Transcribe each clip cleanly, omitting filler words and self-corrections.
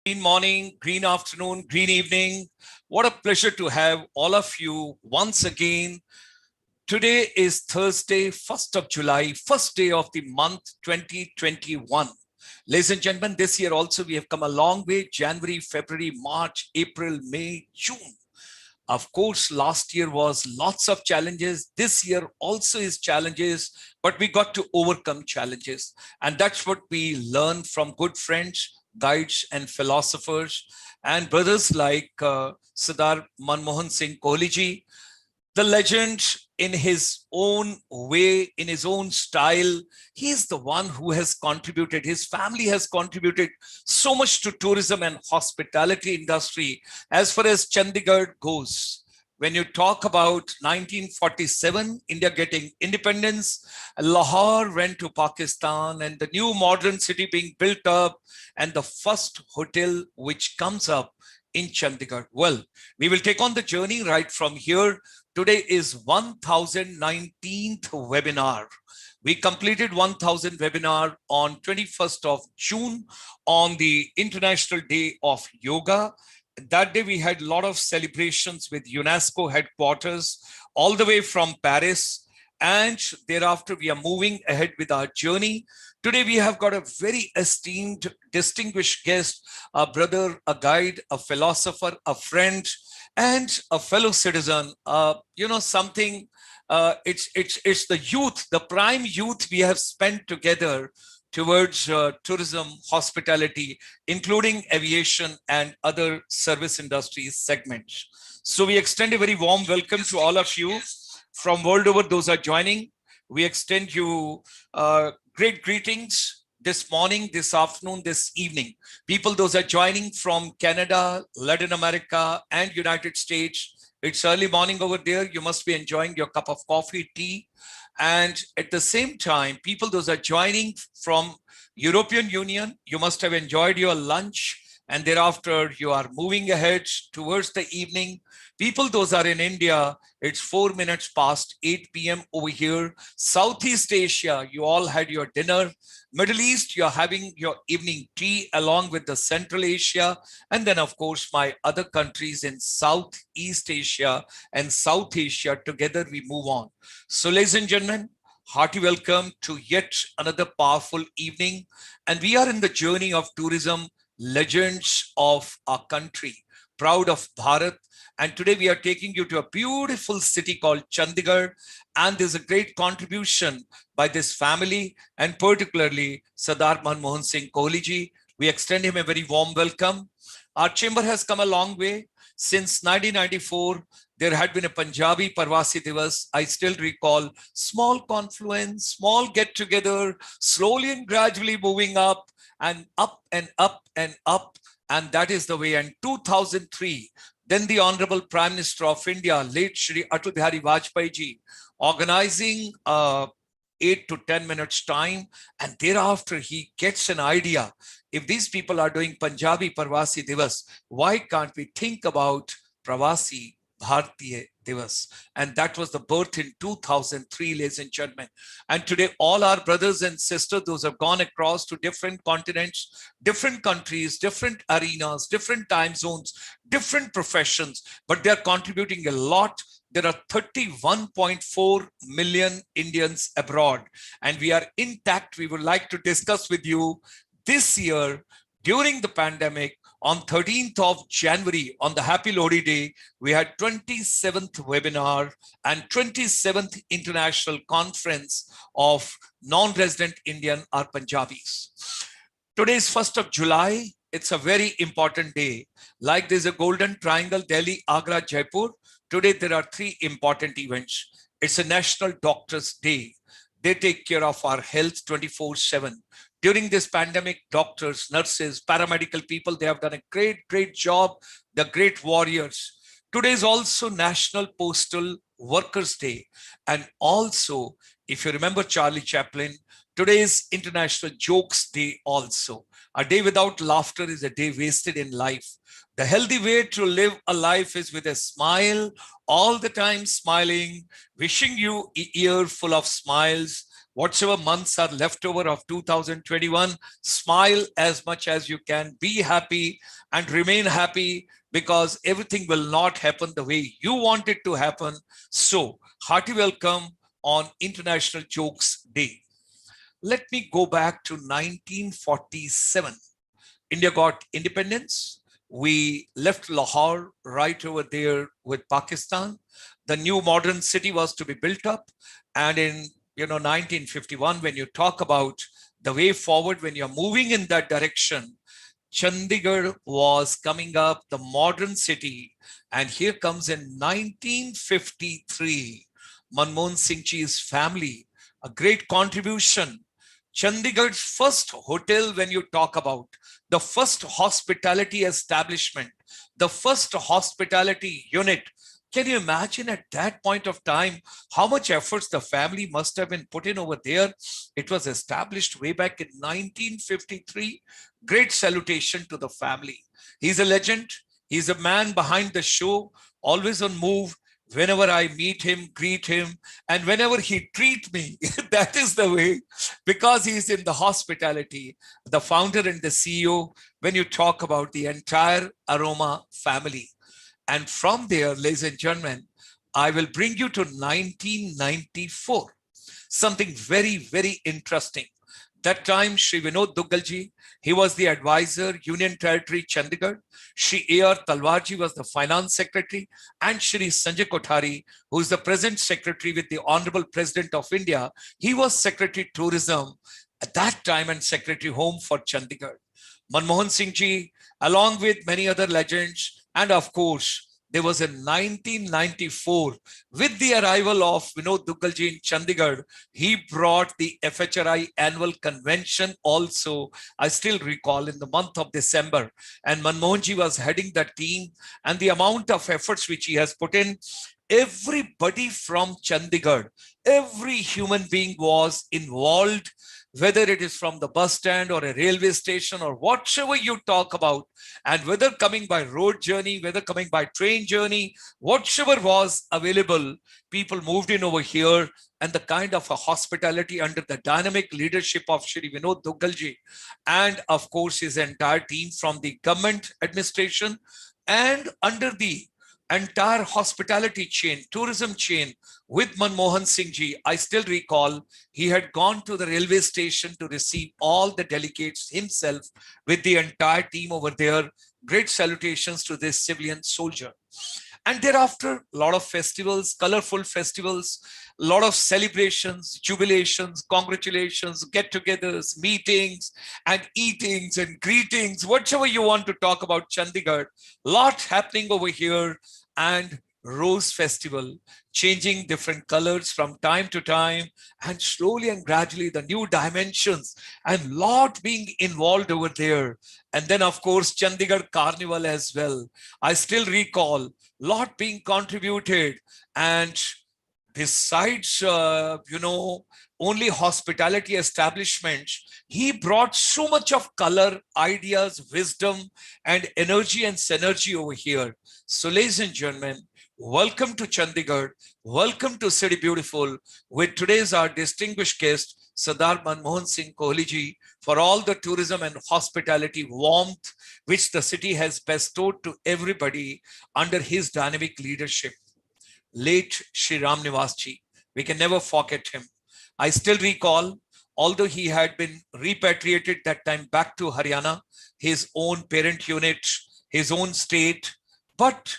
Green morning, green afternoon, green evening. What a pleasure to have all of you once again. Today is Thursday, 1st of July, first day of the month 2021. Ladies and gentlemen, this year also we have come a long way. January, February, March, April, May, June. Of course, last year was lots of challenges. This year also is challenges, but we got to overcome challenges. And that's what we learn from good friends, guides and philosophers and brothers like S.Manmohan Singh Kohli ji, the legend in his own way, in his own style. He is the one who has contributed, his family has contributed so much to tourism and hospitality industry as far as Chandigarh goes. When you talk about 1947, India getting independence, Lahore went to Pakistan and the new modern city being built up and the first hotel which comes up in Chandigarh. Well, we will take on the journey right from here. Today is 1019th webinar. We completed 1000 webinar on 21st of June on the International Day of Yoga. That day we had a lot of celebrations with UNESCO headquarters all the way from Paris. And thereafter we are moving ahead with our journey. Today we have got a very esteemed, distinguished guest, a brother, a guide, a philosopher, a friend, and a fellow citizen. It's the youth, the prime youth we have spent together towards tourism, hospitality, including aviation and other service industries segments. So we extend a very warm welcome to all of you from world over. Those are joining. We extend you great greetings this morning, this afternoon, this evening. People, those are joining from Canada, Latin America, and United States. It's early morning over there. You must be enjoying your cup of coffee, tea. And at the same time, people, those are joining from European Union, you must have enjoyed your lunch. And thereafter, you are moving ahead towards the evening. People, those are in India, it's 4 minutes past 8 p.m. over here. Southeast Asia, you all had your dinner. Middle East, you're having your evening tea along with the Central Asia. And then, of course, my other countries in Southeast Asia and South Asia, together we move on. So, ladies and gentlemen, hearty welcome to yet another powerful evening. And we are in the journey of tourism, legends of our country, proud of Bharat. And today we are taking you to a beautiful city called Chandigarh. And there's a great contribution by this family and particularly S.Manmohan Singh Kohli ji. We extend him a very warm welcome. Our chamber has come a long way. Since 1994, there had been a Punjabi Parvasi Divas. I still recall small confluence, small get together, slowly and gradually moving up and up and up and up. And that is the way. And 2003, then the Honorable Prime Minister of India, late Shri Atal Bihari Vajpayee ji, organizing 8 to 10 minutes time. And thereafter, he gets an idea. If these people are doing Punjabi Parvasi Divas, why can't we think about Pravasi Bharatiya Divas? And that was the birth in 2003, ladies and gentlemen. And today, all our brothers and sisters, those have gone across to different continents, different countries, different arenas, different time zones, different professions, but they're contributing a lot. There are 31.4 million Indians abroad, and we are intact. We would like to discuss with you this year during the pandemic. On 13th of January, on the Happy Lodi Day, we had 27th webinar and 27th International Conference of Non-Resident Indian or Punjabis. Today is 1st of July. It's a very important day. Like there's a golden triangle, Delhi, Agra, Jaipur. Today, there are 3 important events. It's a National Doctors Day. They take care of our health 24/7. During this pandemic, doctors, nurses, paramedical people, they have done a great job. The great warriors. Today is also National Postal Workers Day. And also, if you remember Charlie Chaplin, today is International Jokes Day also. A day without laughter is a day wasted in life. The healthy way to live a life is with a smile, all the time smiling, wishing you a year full of smiles. whatever months are left over of 2021, smile as much as you can, be happy and remain happy, because everything will not happen the way you want it to happen. So, hearty welcome on International Jokes Day. Let me go back to 1947. India got independence. We left Lahore right over there with Pakistan. The new modern city was to be built up. And in 1951, when you talk about the way forward, when you're moving in that direction, Chandigarh was coming up, the modern city. And here comes in 1953, Manmohan Singh Ji's family, a great contribution. Chandigarh's first hotel, when you talk about the first hospitality establishment, the first hospitality unit. Can you imagine at that point of time how much efforts the family must have been put in over there? It was established way back in 1953. Great salutation to the family. He's a legend. He's a man behind the show, always on move. Whenever I meet him, greet him, and whenever he treat me, that is the way, because he's in the hospitality, the founder and the CEO, when you talk about the entire Aroma family. And from there, ladies and gentlemen, I will bring you to 1994. Something very, very interesting. That time, Shri Vinod Duggalji, he was the advisor, Union Territory Chandigarh. Shri A.R. Talwarji was the finance secretary, and Shri Sanjay Kothari, who is the present secretary with the Honorable President of India, he was Secretary Tourism at that time and Secretary Home for Chandigarh. Manmohan Singh Ji, along with many other legends, and of course, there was in 1994, with the arrival of Vinod Duggalji in Chandigarh, he brought the FHRI annual convention also, I still recall, in the month of December. And Manmohanji was heading that team, and the amount of efforts which he has put in, everybody from Chandigarh, every human being was involved, whether it is from the bus stand or a railway station or whatever you talk about, and whether coming by road journey, whether coming by train journey, whatever was available, people moved in over here. And the kind of a hospitality under the dynamic leadership of Shri Vinod Duggalji, and of course his entire team from the government administration, and under the entire hospitality chain, tourism chain with Manmohan Singh Ji. I still recall he had gone to the railway station to receive all the delegates himself with the entire team over there. Great salutations to this civilian soldier. And thereafter, a lot of festivals, colorful festivals, a lot of celebrations, jubilations, congratulations, get-togethers, meetings, and eatings and greetings, whatever you want to talk about Chandigarh. Lot happening over here. And Rose Festival, changing different colors from time to time, and slowly and gradually the new dimensions, and lot being involved over there. And then of course Chandigarh Carnival as well. I still recall lot being contributed. And besides only hospitality establishments, he brought so much of color, ideas, wisdom, and energy and synergy over here. So ladies and gentlemen, welcome to Chandigarh, welcome to City Beautiful, with today's our distinguished guest, Sardar Manmohan Singh Kohli ji, for all the tourism and hospitality warmth which the city has bestowed to everybody under his dynamic leadership. Late Shri Ram Nivas ji, we can never forget him. I still recall, although he had been repatriated that time back to Haryana, his own parent unit, his own state, but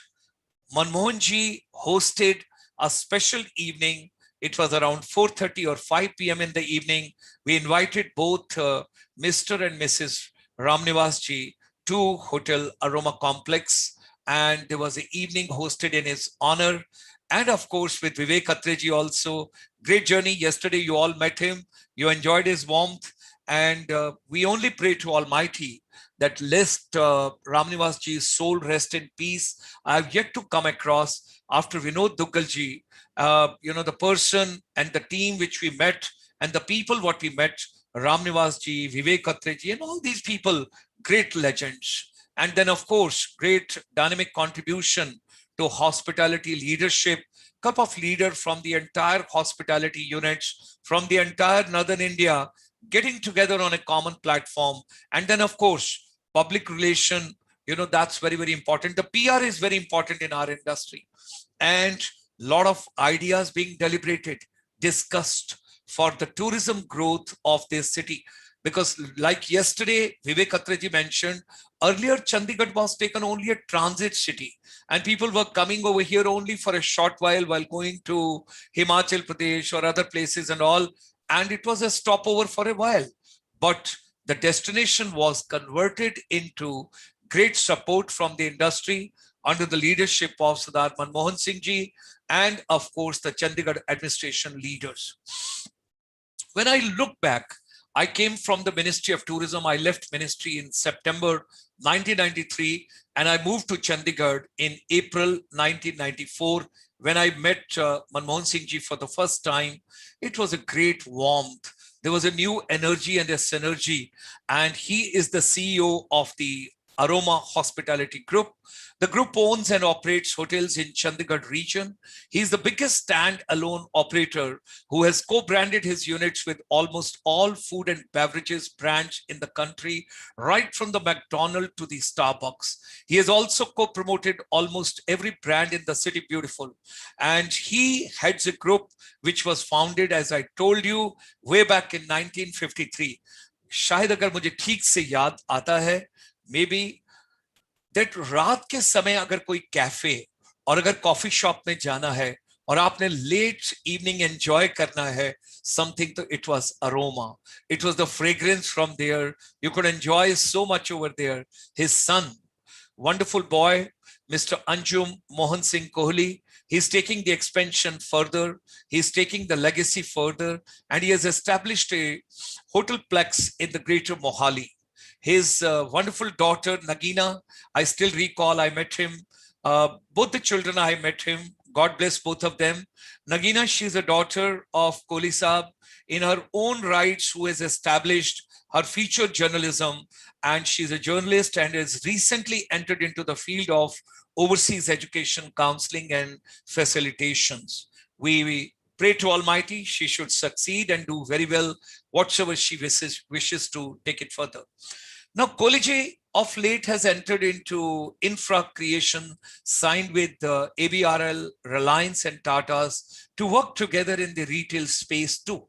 Manmohan ji hosted a special evening. It was around 4:30 or 5 p.m. in the evening. We invited both Mr. and Mrs. Ramnivas ji to Hotel Aroma Complex, and there was an evening hosted in his honor. And of course, with Vivek Atreji also. Great journey. Yesterday, you all met him. You enjoyed his warmth. And we only pray to Almighty that lest Ramnivas ji's soul rest in peace. I have yet to come across, after Vinod Duggalji, the person and the team which we met, and the people what we met, Ramnivas ji, Vivek Atreji, and all these people, great legends. And then, of course, great dynamic contribution to hospitality leadership, cup of leader from the entire hospitality units, from the entire Northern India, getting together on a common platform. And then, of course, public relation, that's very, very important. The PR is very important in our industry. And a lot of ideas being deliberated, discussed for the tourism growth of this city. Because like yesterday, Vivek Atraji mentioned, earlier Chandigarh was taken only a transit city and people were coming over here only for a short while going to Himachal Pradesh or other places and all. And it was a stopover for a while. But the destination was converted into great support from the industry under the leadership of S.Manmohan Singh ji and of course the Chandigarh administration leaders. When I look back, I came from the Ministry of Tourism. I left ministry in September 1993 and I moved to Chandigarh in April 1994. When I met Manmohan Singh ji for the first time, it was a great warmth. There was a new energy and a synergy, and he is the CEO of the Aroma Hospitality Group. The group owns and operates hotels in Chandigarh region. He's the biggest stand-alone operator who has co-branded his units with almost all food and beverages brands in the country, right from the McDonald's to the Starbucks. He has also co-promoted almost every brand in the city beautiful. And he heads a group which was founded, as I told you, way back in 1953. शायद अगर मुझे ठीक से याद आता है, maybe that रात के समय अगर कोई कैफे और अगर कॉफी शॉप में जाना है और आपने लेट इवनिंग एंजॉय करना है something, तो it was aroma. It was the fragrance from there. You could enjoy so much over there. His son, wonderful boy, Mr. Anjum Mohan Singh Kohli, he's taking the expansion further. He's taking the legacy further, and he has established a Hotelplex in the Greater Mohali. His wonderful daughter, Nagina, I still recall, I met him. Both the children, I met him. God bless both of them. Nagina, she's a daughter of Kohli Saab in her own rights, who has established her feature journalism. And she's a journalist and has recently entered into the field of overseas education, counseling, and facilitations. We pray to Almighty, she should succeed and do very well, whatsoever she wishes to take it further. Now, Kohli of late has entered into infra creation, signed with ABRL, Reliance and Tata's to work together in the retail space too.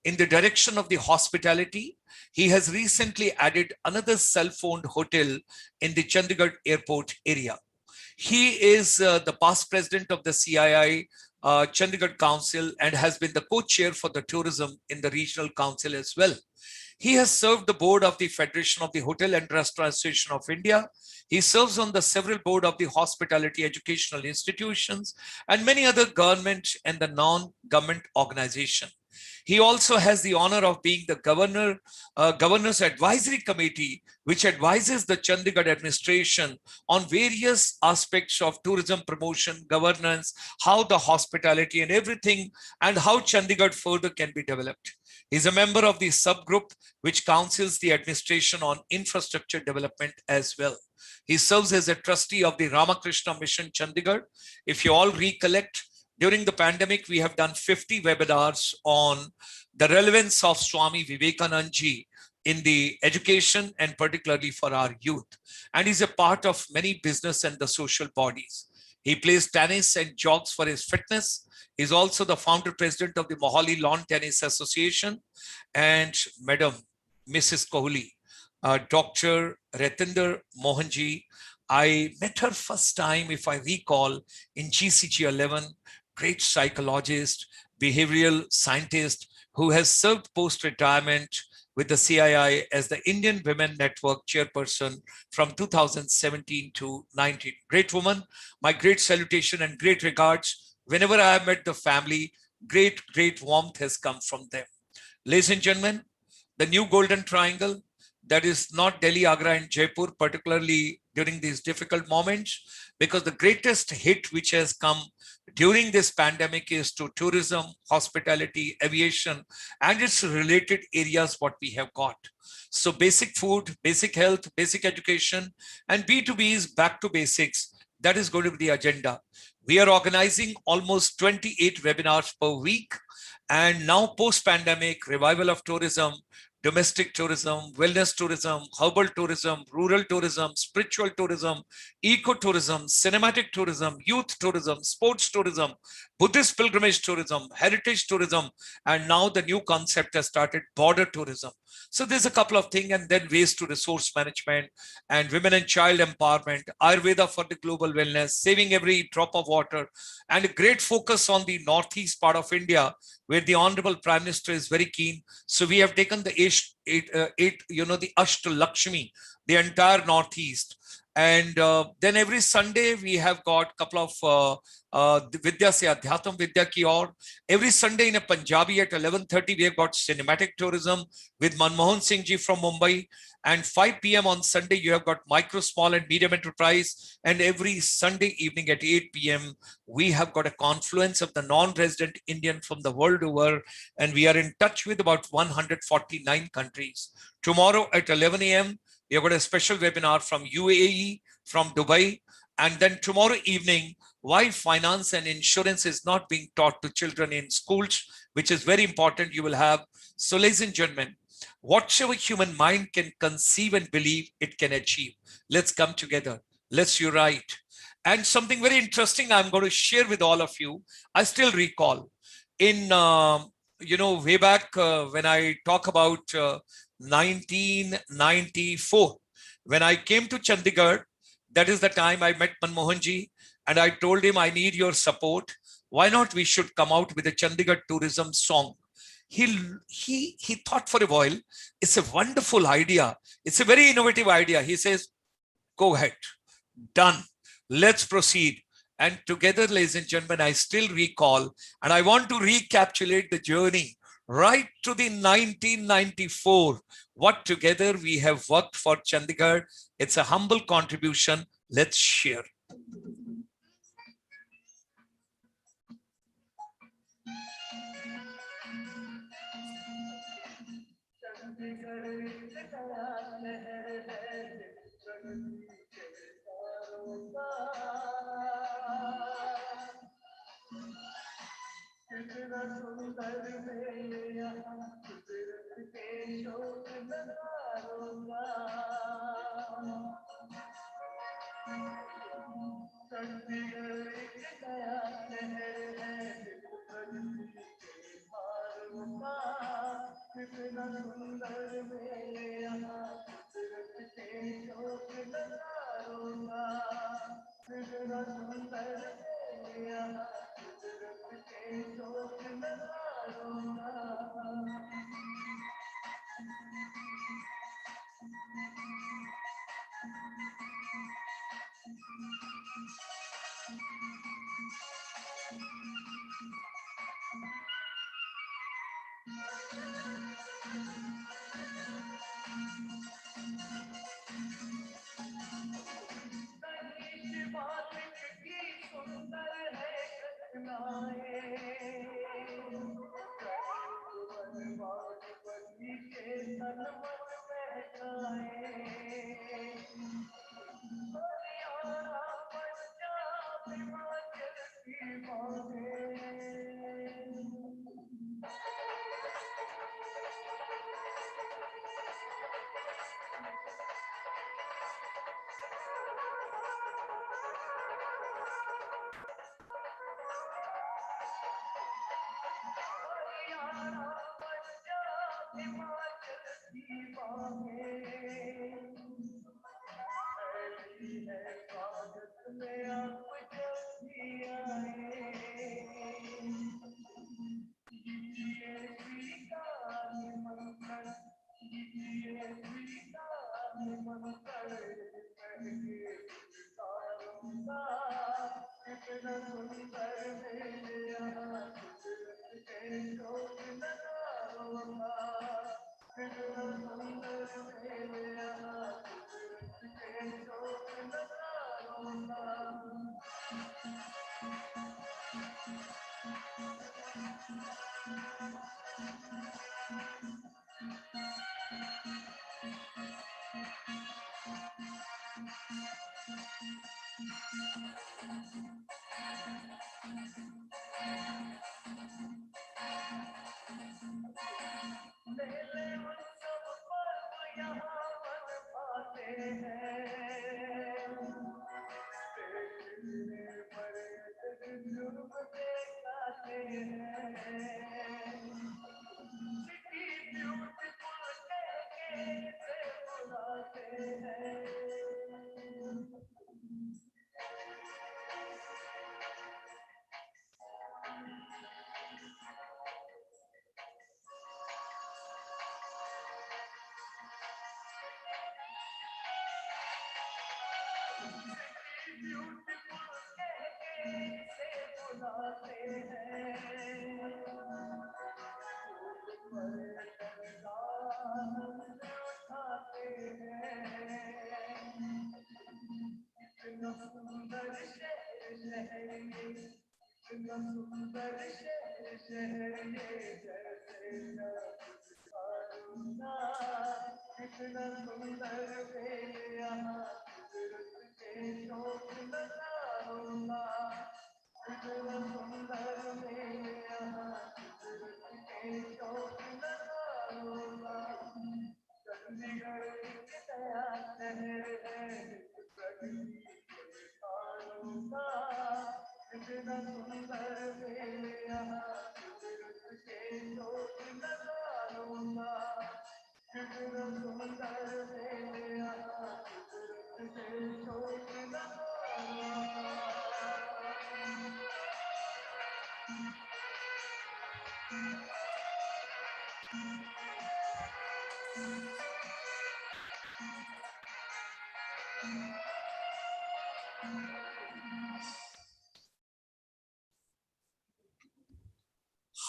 In the direction of the hospitality, he has recently added another self-owned hotel in the Chandigarh airport area. He is the past president of the CII Chandigarh Council and has been the co-chair for the tourism in the regional council as well. He has served the board of the Federation of the Hotel and Restaurant Association of India. He serves on the several board of the hospitality educational institutions and many other government and the non-government organization. He also has the honor of being the governor's advisory committee, which advises the Chandigarh administration on various aspects of tourism promotion, governance, how the hospitality and everything, and how Chandigarh further can be developed. He's a member of the subgroup which counsels the administration on infrastructure development as well. He serves as a trustee of the Ramakrishna Mission Chandigarh. If you all recollect, during the pandemic, we have done 50 webinars on the relevance of Swami Vivekananda ji in the education and particularly for our youth. And he's a part of many business and the social bodies. He plays tennis and jogs for his fitness. He's also the founder president of the Mohali Lawn Tennis Association. And Madam Mrs. Kohli, Dr. Retinder Mohanji, I met her first time, if I recall, in GCG 11, great psychologist, behavioral scientist who has served post-retirement with the CII as the Indian Women Network chairperson from 2017 to 19. Great woman, my great salutation and great regards. Whenever I have met the family, great warmth has come from them. Ladies and gentlemen, the new Golden Triangle, that is not Delhi, Agra, and Jaipur, particularly during these difficult moments, because the greatest hit which has come during this pandemic is to tourism, hospitality, aviation, and its related areas what we have got. So basic food, basic health, basic education, and B2B is back to basics. That is going to be the agenda. We are organizing almost 28 webinars per week. And now post-pandemic, revival of tourism, domestic tourism, wellness tourism, herbal tourism, rural tourism, spiritual tourism, eco-tourism, cinematic tourism, youth tourism, sports tourism, Buddhist pilgrimage tourism, heritage tourism, and now the new concept has started, border tourism. So there's a couple of things, and then ways to resource management and women and child empowerment, Ayurveda for the global wellness, saving every drop of water, and a great focus on the northeast part of India, where the Honorable Prime Minister is very keen. So we have taken the the Ashta Lakshmi, the entire northeast. And then every Sunday we have got a couple of Vidya se Adhyatam Vidya ki aur. Every Sunday in a Punjabi at 11:30 we have got cinematic tourism with Manmohan Singh ji from Mumbai. And 5 p.m. on Sunday, you have got micro, small, and medium enterprise. And every Sunday evening at 8 p.m., we have got a confluence of the non-resident Indian from the world over. And we are in touch with about 149 countries. Tomorrow at 11 a.m., we have got a special webinar from UAE, from Dubai. And then tomorrow evening, why finance and insurance is not being taught to children in schools, which is very important, you will have. So ladies and gentlemen, whatever human mind can conceive and believe, it can achieve. Let's come together. Let's unite. And something very interesting I'm going to share with all of you. I still recall in, way back when I talk about 1994, when I came to Chandigarh, that is the time I met Manmohanji, and I told him, I need your support. Why not we should come out with a Chandigarh tourism song? He thought for a while. It's a wonderful idea. It's a very innovative idea. He says, go ahead, done, let's proceed. And together, ladies and gentlemen, I still recall, and I want to recapitulate the journey right to the 1994, what together we have worked for Chandigarh. It's a humble contribution. Let's share.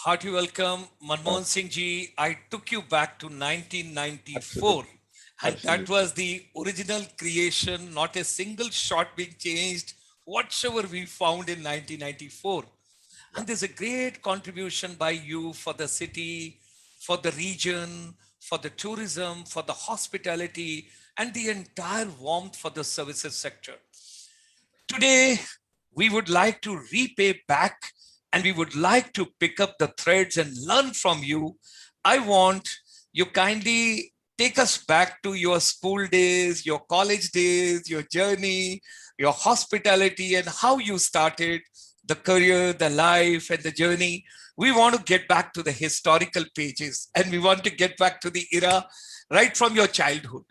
Hearty welcome, Manmohan Singh ji. I took you back to 1994, Absolutely. and that Absolutely. was the original creation, not a single shot being changed, whatsoever we found in 1994. Yeah. And there's a great contribution by you for the city, for the region, for the tourism, for the hospitality, and the entire warmth for the services sector. Today, we would like to repay back and we would like to pick up the threads and learn from you. I want you kindly take us back to your school days, your college days, your journey, your hospitality, and how you started the career, the life, and the journey. We want to get back to the historical pages and we want to get back to the era right from your childhood.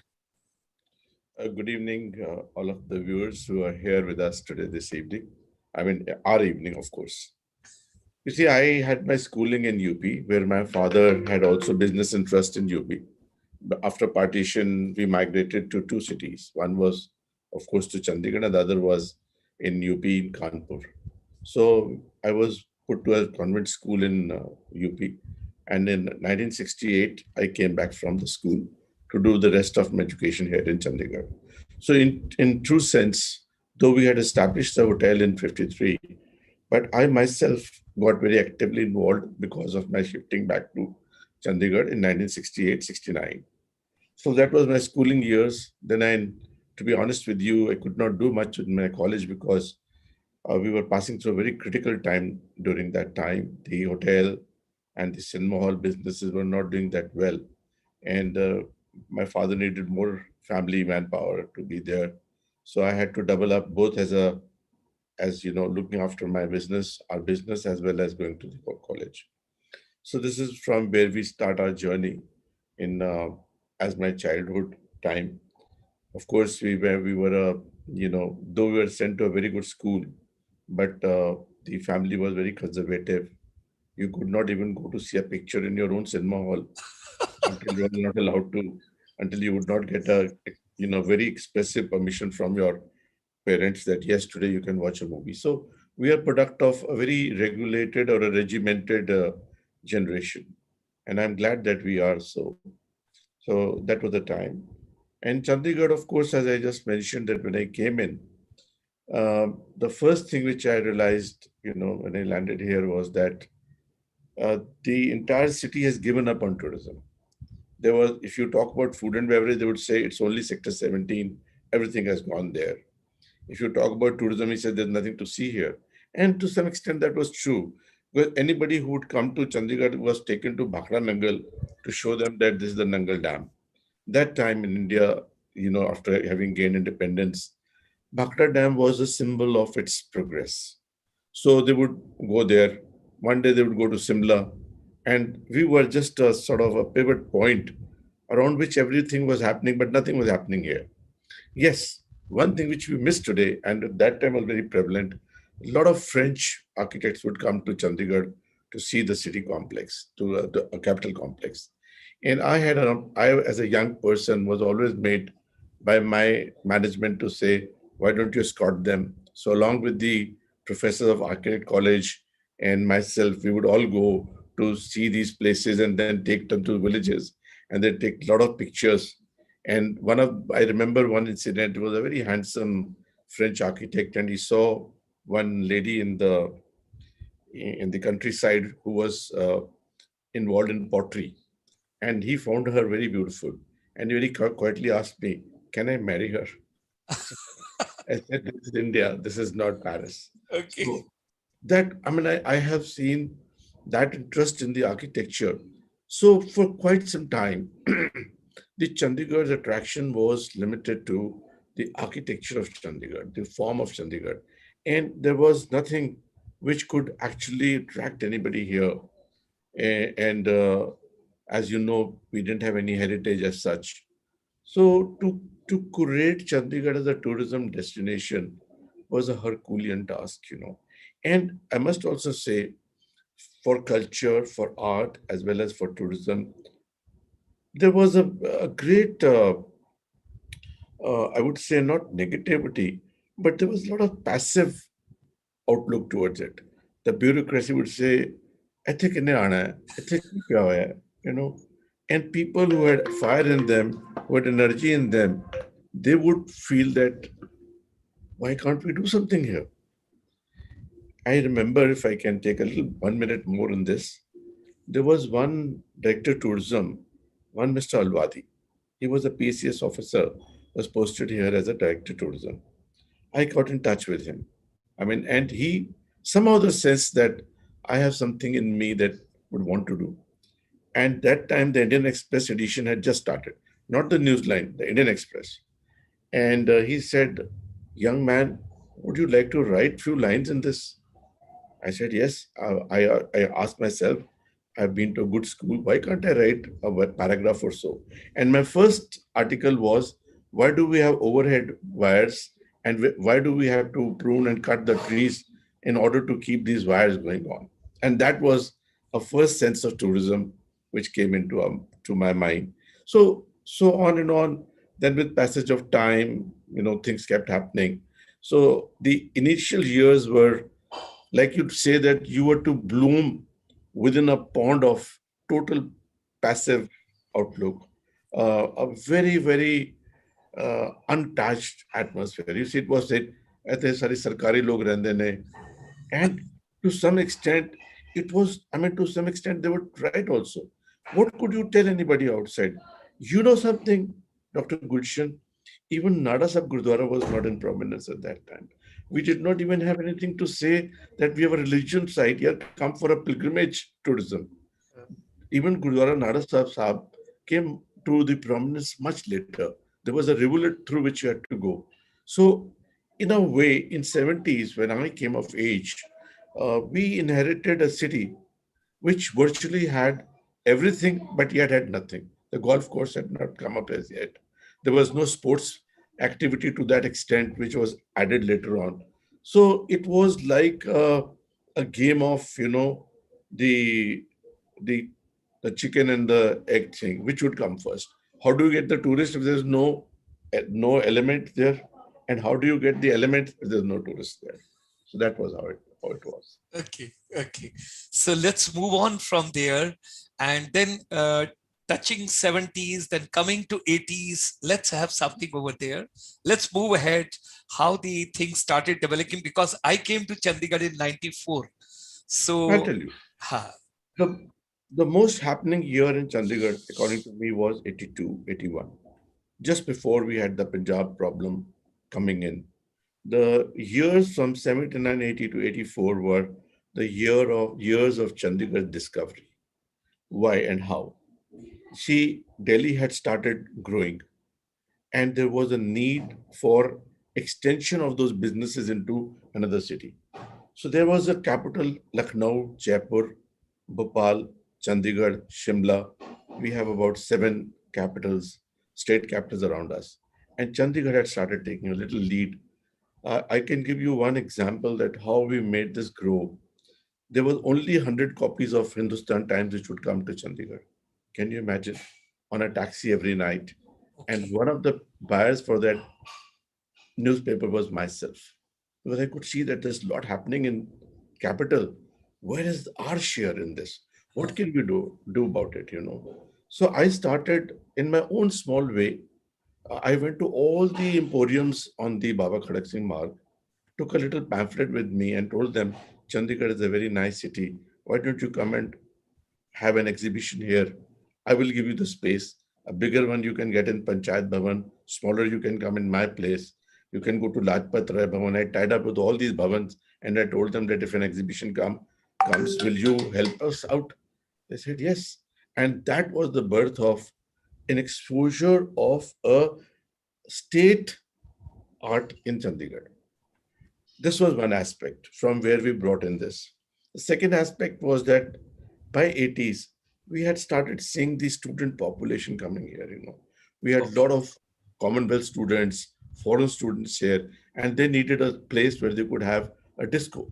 Good evening, all of the viewers who are here with us today this evening. I mean, our evening, of course. You see, I had my schooling in UP, where my father had also business interest in UP. But after partition, we migrated to two cities. One was, of course, to Chandigarh, and the other was in UP in Kanpur. So I was put to a convent school in UP. And in 1968, I came back from the school to do the rest of my education here in Chandigarh. So, in true sense, though we had established the hotel in 53, but I myself got very actively involved because of my shifting back to Chandigarh in 1968 69. So that was my schooling years. Then to be honest with you, I could not do much in my college because we were passing through a very critical time during that time. The hotel and the cinema hall businesses were not doing that well. And my father needed more family manpower to be there. So I had to double up both as you know, looking after my business, our business, as well as going to the college. So this is from where we start our journey in as my childhood time. Of course, we were though we were sent to a very good school, but the family was very conservative. You could not even go to see a picture in your own cinema hall until you were not allowed to, until you would not get a very expressive permission from your parents that yes, today you can watch a movie. So we are product of a very regulated or a regimented generation, and I'm glad that we are so. So that was the time. And Chandigarh, of course, as I just mentioned, that when I came in, the first thing which I realized, when I landed here was that the entire city has given up on tourism. There was, if you talk about food and beverage, they would say it's only Sector 17. Everything has gone there. If you talk about tourism, he said there's nothing to see here. And to some extent, that was true. Because anybody who would come to Chandigarh was taken to Bhakra Nangal to show them that this is the Nangal Dam. That time in India, after having gained independence, Bhakra Dam was a symbol of its progress. So they would go there. One day they would go to Simla, and we were just a sort of a pivot point around which everything was happening, but nothing was happening here. Yes, one thing which we missed today, and at that time was very prevalent, a lot of French architects would come to Chandigarh to see the city complex, to the capital complex. And I as a young person was always made by my management to say, why don't you escort them? So along with the professors of architect college and myself, we would all go to see these places and then take them to villages, and they take a lot of pictures. And I remember one incident. It was a very handsome French architect, and he saw one lady in the countryside who was involved in pottery, and he found her very beautiful. And he very quietly asked me, "Can I marry her?" I said, "This is India. This is not Paris." Okay. So I have seen that interest in the architecture. So for quite some time, the Chandigarh's attraction was limited to the architecture of Chandigarh, the form of Chandigarh. And there was nothing which could actually attract anybody here. And as you know, we didn't have any heritage as such. So to curate Chandigarh as a tourism destination was a Herculean task. And I must also say, for culture, for art, as well as for tourism, there was a great, I would say, not negativity, but there was a lot of passive outlook towards it. The bureaucracy would say, ethic in ethic kya hai, you know. And people who had fire in them, who had energy in them, they would feel that, why can't we do something here? I remember, if I can take a little 1 minute more on this, there was one director tourism, one Mr. Alwadi. He was a PCS officer, was posted here as a director tourism. I got in touch with him. And he somehow the sense that I have something in me that would want to do. And that time, the Indian Express edition had just started, not the Newsline, the Indian Express. And he said, "Young man, would you like to write few lines in this?" I said, "Yes." I asked myself, "I've been to a good school. Why can't I write a paragraph or so?" And my first article was, "Why do we have overhead wires, and why do we have to prune and cut the trees in order to keep these wires going on?" And that was a first sense of tourism which came into to my mind. So on and on. Then with passage of time, things kept happening. So the initial years were, like you'd say, that you were to bloom within a pond of total passive outlook, a very, very untouched atmosphere. You see, it was said, "ऐसे सारे सरकारी लोग रहते ने," and to some extent, to some extent, they were right also. What could you tell anybody outside? You know something, Dr. Gulshan? Even Nada Sahib Gurdwara was not in prominence at that time. We did not even have anything to say that we have a religion site here, come for a pilgrimage tourism. Even Gurdwara Nada Sahib came to the prominence much later. There was a rivulet through which you had to go. So, in a way, in 70s, when I came of age, we inherited a city which virtually had everything but yet had nothing. The golf course had not come up as yet. There was no sports activity to that extent, which was added later on. So it was like a game of, the the the chicken and the egg thing. Which would come first? How do you get the tourist if there's no element there? And how do you get the element if there's no tourist there? So that was how it was. Okay, okay. So let's move on from there, and then touching 70s, then coming to 80s. Let's have something over there. Let's move ahead. How the things started developing, because I came to Chandigarh in '94. I'll So, tell you. ha, The, the most happening year in Chandigarh, according to me, was 82, 81. Just before we had the Punjab problem coming in. The years from 79, 80 to 84 were the years of Chandigarh discovery. Why and how? See, Delhi had started growing, and there was a need for extension of those businesses into another city. So there was a capital, Lucknow, Jaipur, Bhopal, Chandigarh, Shimla. We have about seven capitals, state capitals around us. And Chandigarh had started taking a little lead. I can give you one example that how we made this grow. There was only 100 copies of Hindustan Times which would come to Chandigarh. Can you imagine? On a taxi every night. And Okay. one of the buyers for that newspaper was myself. Because I could see that there's a lot happening in capital. Where is our share in this? What can we do about it, So I started in my own small way. I went to all the emporiums on the Baba Khadak Singh Marg, took a little pamphlet with me and told them, Chandigarh is a very nice city. Why don't you come and have an exhibition here? I will give you the space. A bigger one you can get in Panchayat Bhavan, smaller you can come in my place. You can go to Lajpat Rai Bhavan. I tied up with all these bhavans and I told them that if an exhibition comes, will you help us out? They said yes. And that was the birth of an exposure of a state art in Chandigarh. This was one aspect from where we brought in this. The second aspect was that by 80s, we had started seeing the student population coming here. We had a Okay. lot of Commonwealth students, foreign students here, and they needed a place where they could have a disco.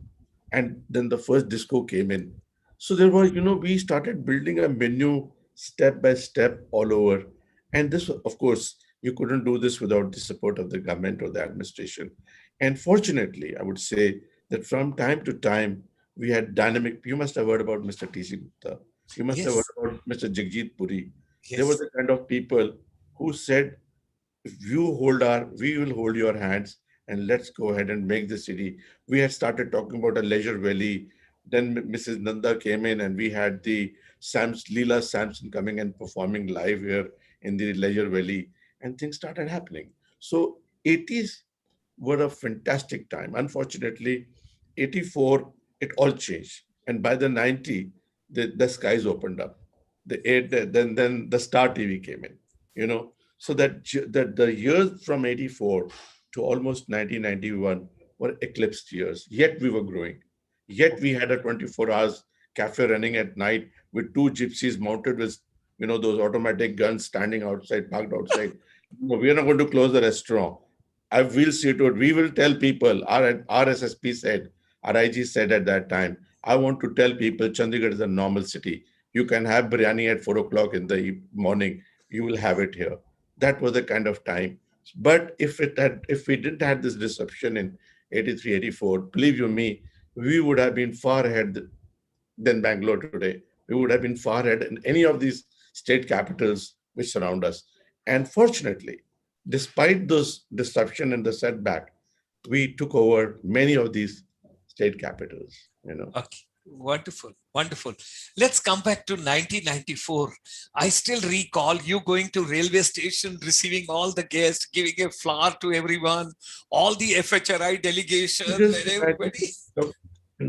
And then the first disco came in. So there was, we started building a menu step by step all over. And this, of course, you couldn't do this without the support of the government or the administration. And fortunately, I would say that from time to time, we had dynamic. You must have heard about Mr. T.C. Gupta. You must have heard Yes. about Mr. Jagjit Puri. There were Yes. the kind of people who said, if we will hold your hands and let's go ahead and make the city. We had started talking about a leisure valley. Then Mrs. Nanda came in and we had the Leela Samson coming and performing live here in the leisure valley and things started happening. So 80s were a fantastic time. Unfortunately, 84, it all changed. And by the 90, the skies opened up. Then the Star TV came in, So that the years from 84 to almost 1991 were eclipsed years. Yet we were growing. Yet we had a 24 hours cafe running at night with two gypsies mounted with, those automatic guns standing outside, parked outside. No, we are not going to close the restaurant. I will see to it. We will tell people, our SSP said, our IG said at that time, I want to tell people Chandigarh is a normal city. You can have biryani at 4 o'clock in the morning. You will have it here. That was the kind of time. But if we didn't have this disruption in 83, 84, believe you me, we would have been far ahead than Bangalore today. We would have been far ahead in any of these state capitals which surround us. And fortunately, despite those disruption and the setback, we took over many of these state capitals. Okay. Wonderful. Wonderful. Let's come back to 1994. I still recall you going to railway station, receiving all the guests, giving a flower to everyone, all the FHRI delegation Just and imagine, everybody.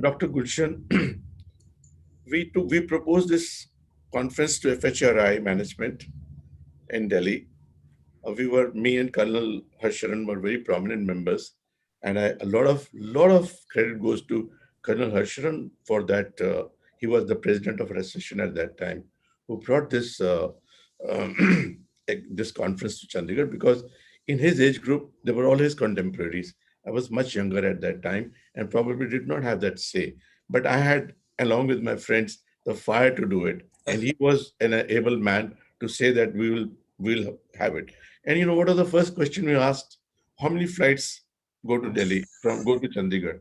Dr. Gulshan, we proposed this conference to FHRI management in Delhi. Me and Colonel Harsharan were very prominent members, and a lot of credit goes to Colonel Harsharan for that. He was the president of Recession at that time, who brought um, this conference to Chandigarh because in his age group they were all his contemporaries. I was much younger at that time and probably did not have that say, but I had, along with my friends, the fire to do it, and he was an able man to say that we'll have it. And you know what was the first question we asked? How many flights go to Chandigarh?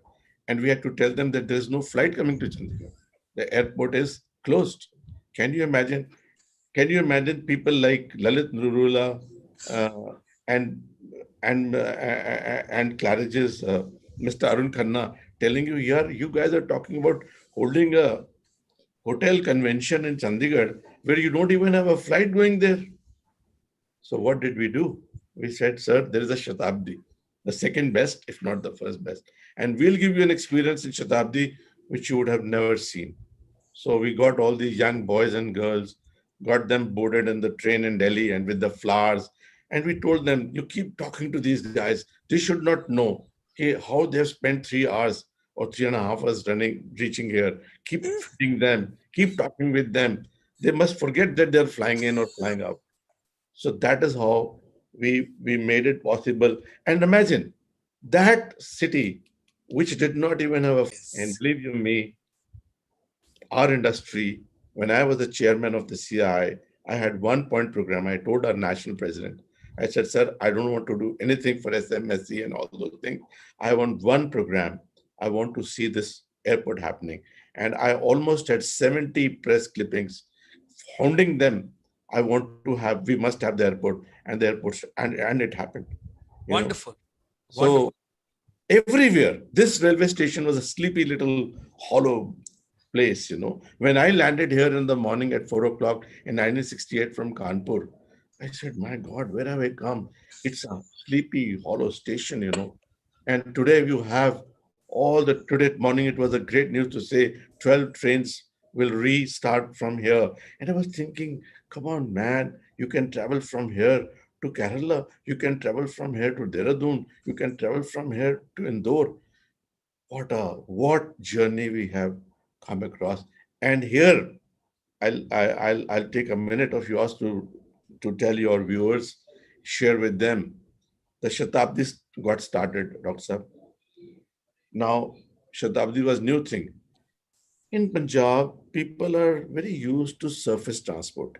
And we had to tell them that there is no flight coming to Chandigarh. The airport is closed. Can you imagine? Can you imagine people like Lalit Nurula uh, and and Claridge's Mr. Arun Khanna telling you here, you guys are talking about holding a hotel convention in Chandigarh where you don't even have a flight going there. So what did we do? We said, sir, there is a Shatabdi. the second best, if not the first best. And we'll give you an experience in Shatabdi which you would have never seen. So we got all these young boys and girls, got them boarded in the train in Delhi and with the flowers. And we told them, you keep talking to these guys. They should not know how they've spent 3 hours or 3.5 hours reaching here. Keep feeding them, keep talking with them. They must forget that they're flying in or flying out. So that is how we made it possible. And imagine that city, which did not even have a, and Yes. believe you me, our industry, when I was the chairman of the CI, I had 1 point program. I told our national president, I said, sir, I don't want to do anything for SMSC and all those things. I want one program. I want to see this airport happening. And I almost had 70 press clippings hounding them. I want to have, we must have the airport and the airports, and it happened, you know. Wonderful. So Wonderful. everywhere, this railway station was a sleepy little hollow place, you know. When I landed here in the morning at 4 o'clock in 1968 from Kanpur, I said, my God, where have I come? It's a sleepy, hollow station, you know. And today you have all the, today morning it was a great news to say 12 trains will restart from here. And I was thinking, come on, man, you can travel from here to Kerala, you can travel from here to Dehradun, you can travel from here to Indore. What journey we have come across. And here I'll take a minute of yours to tell your viewers, share with them. The Shatabdi got started, Dr. Saab. Now Shatabdi was new thing. In Punjab, people are very used to surface transport.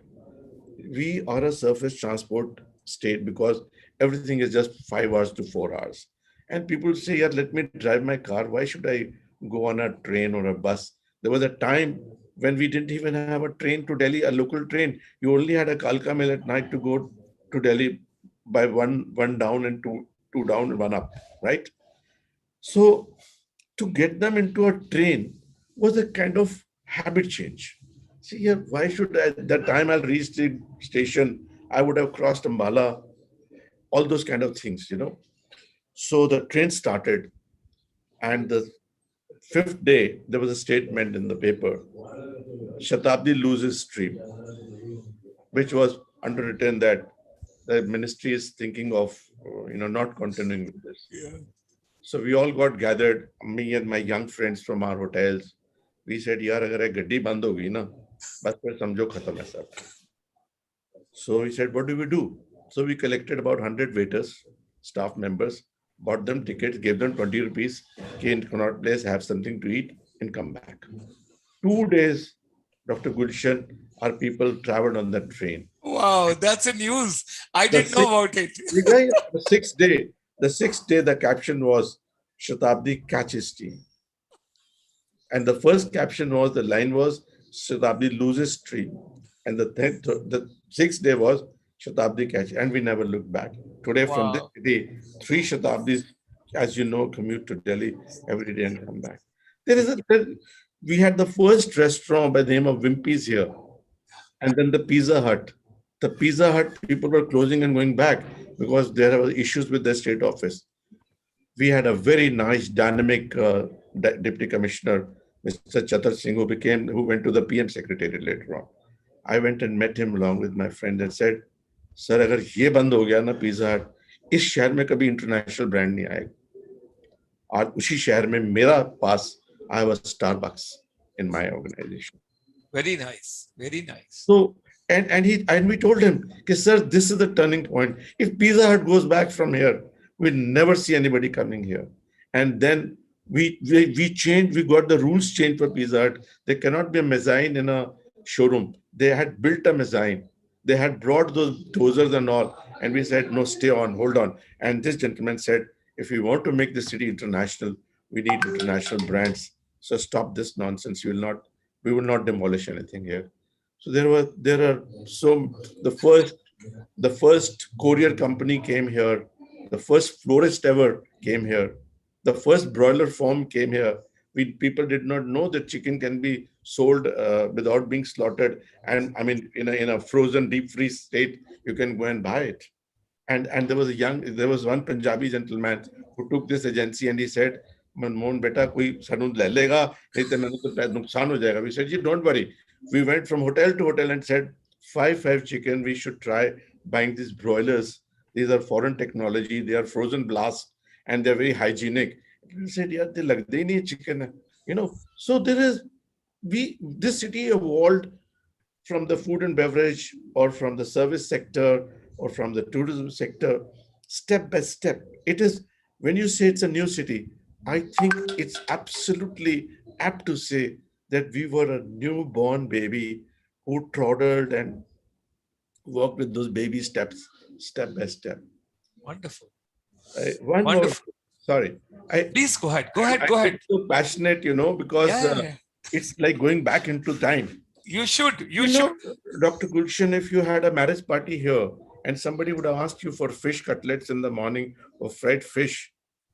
We are a surface transport state because everything is just 5 hours to 4 hours. And people say, yeah, let me drive my car. Why should I go on a train or a bus? There was a time when we didn't even have a train to Delhi, a local train. You only had a Kalka mail at night to go to Delhi by one down and two down and one up, right? So to get them into a train was a kind of habit change. See, yeah, why should I, at that time I'll reach the station, I would have crossed Ambala, all those kind of things, you know. So the train started, and the fifth day, there was a statement in the paper, Shatabdi loses stream, which was underwritten that the ministry is thinking of, not continuing with this. Yeah. So we all got gathered, me and my young friends from our hotels. We said, यार अगर ये गड्डी बंद हो गई ना, बस फिर समझो खत्म है सब. So we said, what do we do? So we collected about 100 waiters, staff members, bought them tickets, gave them 20 rupees, came in Connaught Place, have something to eat, and come back. 2 days, Dr. Gulshan, our people traveled on that train. Wow, that's a news. I The didn't know sixth, about it. the sixth day, the caption was Shatabdi catches team. And the first caption was, the line was, Shatabdi loses stream. And the sixth day was Shatabdi catch. And we never looked back. Today, from this Wow. city, 3 Shatabdis, as you know, commute to Delhi every day and come back. We had the first restaurant by the name of Wimpy's here, and then the Pizza Hut. The Pizza Hut people were closing and going back because there were issues with the state office. We had a very nice, dynamic deputy commissioner, Mr. Chatar Singh, who went to the PM secretariat later on. I went and met him along with my friend and said, "Sir, अगर ये बंद हो गया ना pizza हट, इस शहर में कभी इंटरनेशनल ब्रांड नहीं आएगा." आज उसी शहर में मेरा पास I have a Starbucks in my organization. Very nice. Very nice. So and we told him, okay, sir, this is the turning point. If Pizza Hut goes back from here, we'll never see anybody coming here. And then we changed, we got the rules changed for Pizza Hut. There cannot be a mezzanine in a showroom. They had built a mezzanine. They had brought those dozers and all. And we said, no, stay on, hold on. And this gentleman said, if we want to make the city international, we need international brands. So stop this nonsense. We will not demolish anything here. So there are so the first courier company came here, the first florist ever came here, the first broiler farm came here. People did not know that chicken can be sold without being slaughtered, and I mean in a frozen deep freeze state, you can go and buy it. And there was one Punjabi gentleman who took this agency and he said, Manmohan beta koi sanu le lega nahi to maine to nuksan ho jayega. We said, you don't worry. We went from hotel to hotel and said, five chicken, we should try buying these broilers. These are foreign technology, they are frozen blast, and they're very hygienic. We said, yeah, they lagde hi nahi chicken hai. So there is, this city evolved from the food and beverage or from the service sector or from the tourism sector, step by step. It is, when you say it's a new city, I think it's absolutely apt to say that we were a newborn baby who toddled and walked with those baby steps, step by step. Wonderful. One more, Wonderful. sorry. Please go ahead. Go ahead. I Go get ahead. so passionate, because Yeah, yeah, yeah. it's like going back into time. You should. You You should. know, Dr. Gulshan, if you had a marriage party here and somebody would have asked you for fish cutlets in the morning or fried fish,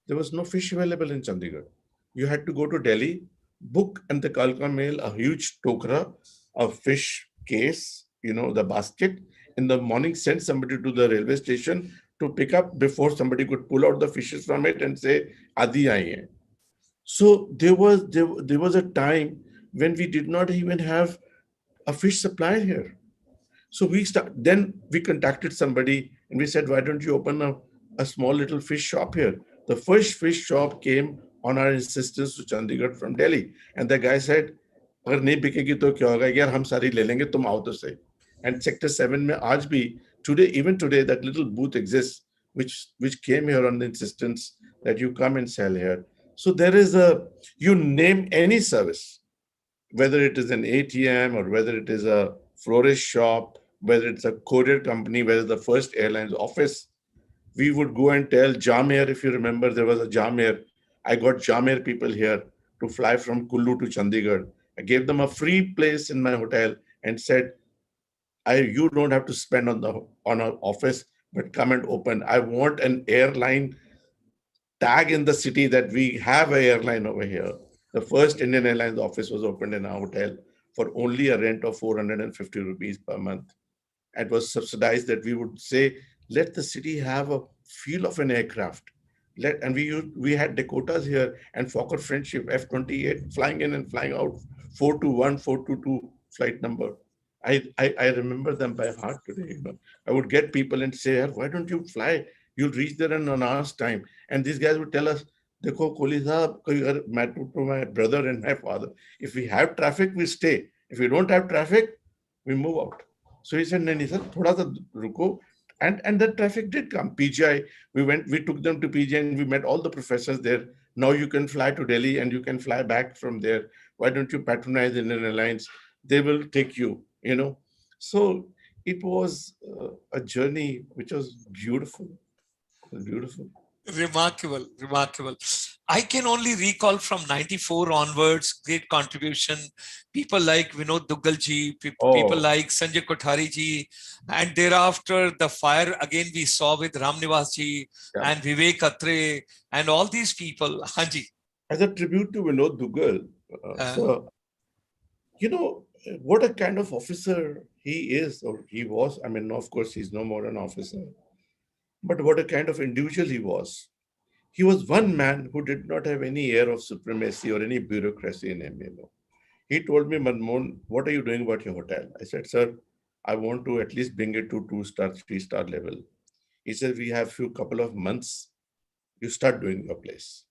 there was no fish available in Chandigarh. You had to go to Delhi, book in the Kalka mail a huge tokra, a fish case, the basket. In the morning, send somebody to the railway station to pick up before somebody could pull out the fishes from it and say, Adi aaye hain. So there was a time when we did not even have a fish supply here. So then we contacted somebody and we said, why don't you open a small little fish shop here? The first fish shop came on our insistence to Chandigarh from Delhi. And the guy said, अगर नहीं बिकेगी तो क्या होगा यार हम सारी ले लेंगे तुम आओ तो सही. And sector 7 में आज भी even today that little booth exists which came here on the insistence that you come and sell here. So there is you name any service, whether it is an ATM or whether it is a florist shop, whether it's a courier company, whether the first airline's office, we would go and tell Jameer, if you remember, there was a Jameer. I got Jameer people here to fly from Kullu to Chandigarh. I gave them a free place in my hotel and said, you don't have to spend on our office, but come and open. I want an airline tag in the city that we have an airline over here. The first Indian Airlines office was opened in our hotel for only a rent of 450 rupees per month. It was subsidized that we would say, let the city have a feel of an aircraft. We had Dakotas here and Fokker Friendship F-28 flying in and flying out, 421, 422 flight number. I remember them by heart today. I would get people and say, why don't you fly? You'll reach there in an hour's time. And these guys would tell us, Dekho, Kohli sahab, to my brother and my father, if we have traffic, we stay. If we don't have traffic, we move out. So he said, Nani sir, thoda sa ruko. And the traffic did come. PGI, we took them to PGI and we met all the professors there. Now you can fly to Delhi and you can fly back from there. Why don't you patronize Indian Airlines? They will take you, So it was a journey which was beautiful. Beautiful. Remarkable, remarkable. I can only recall from 94 onwards, great contribution. People like Vinod Duggal ji, people like Sanjay Kothari ji, and thereafter the fire again we saw with Ram Nivas ji and Vivek Atre and all these people. Hanji. As a tribute to Vinod Duggal, so, what a kind of officer he is or he was. I mean, of course, he's no more an officer. But what a kind of individual he was. He was one man who did not have any air of supremacy or any bureaucracy in him. He told me, Manmohan, what are you doing about your hotel? I said, sir, I want to at least bring it to 2-star, 3-star level. He said, we have couple of months. You start doing your place.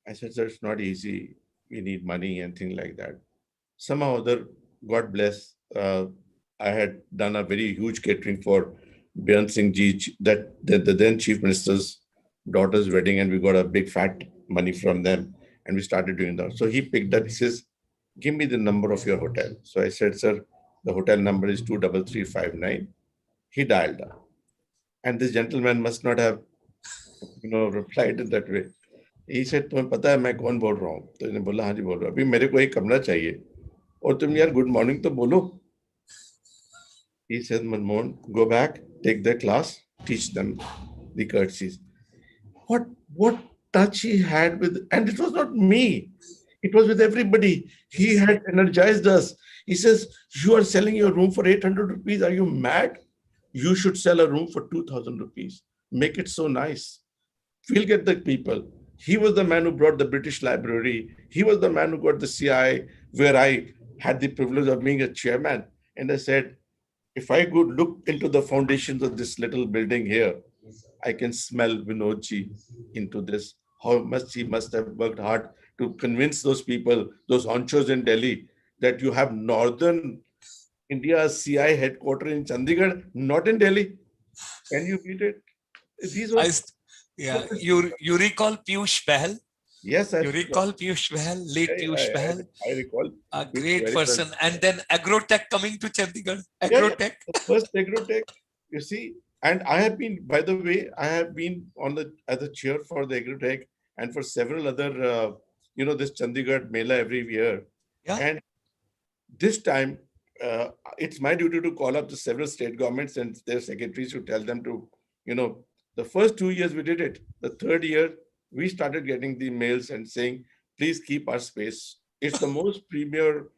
I said, sir, it's not easy. We need money and things like that. Somehow other, God bless, I had done a very huge catering for Byan Singh ji, the then Chief Minister's daughter's wedding, and we got a big fat money from them, and we started doing that. So he picked up, he says, give me the number of your hotel. So I said, sir, the hotel number is 23359. He dialed up. And this gentleman must not have, replied in that way. He said, तुम्हें पता है मैं कौन बोल रहा हूँ? तो इसने बोला, हाँ जी बोल रहा हूँ. अभी मेरे को एक कमरा चाहिए और तुम यार गुड मॉर्निंग तो बोलो. He said, Manmohan, go back, take their class, teach them the courtesies. What touch he had with, and it was not me, it was with everybody. He had energized us. He says, you are selling your room for 800 rupees. Are you mad? You should sell a room for 2,000 rupees. Make it so nice. We'll get the people. He was the man who brought the British Library. He was the man who got the CI, where I had the privilege of being a chairman. And I said, if I could look into the foundations of this little building here, I can smell Vinodji into this. How much he must have worked hard to convince those people, those honchos in Delhi, that you have Northern India's CI headquarters in Chandigarh, not in Delhi. Can you beat it? These were I, yeah, you recall Piyush Bahl? yes, You recall Piyush Bahl, late Piyush Bahl, I recall a it great very well. person. And then Agrotech coming to Chandigarh. Yeah. Agrotech. The first agrotech, you see, and I have been, by the way, I have been on the as a chair for the agrotech and for several other, this Chandigarh Mela every year. Yeah. And this time, it's my duty to call up the several state governments and their secretaries to tell them to, the first 2 years we did it. The third year, we started getting the mails and saying, please keep our space. It's the most premier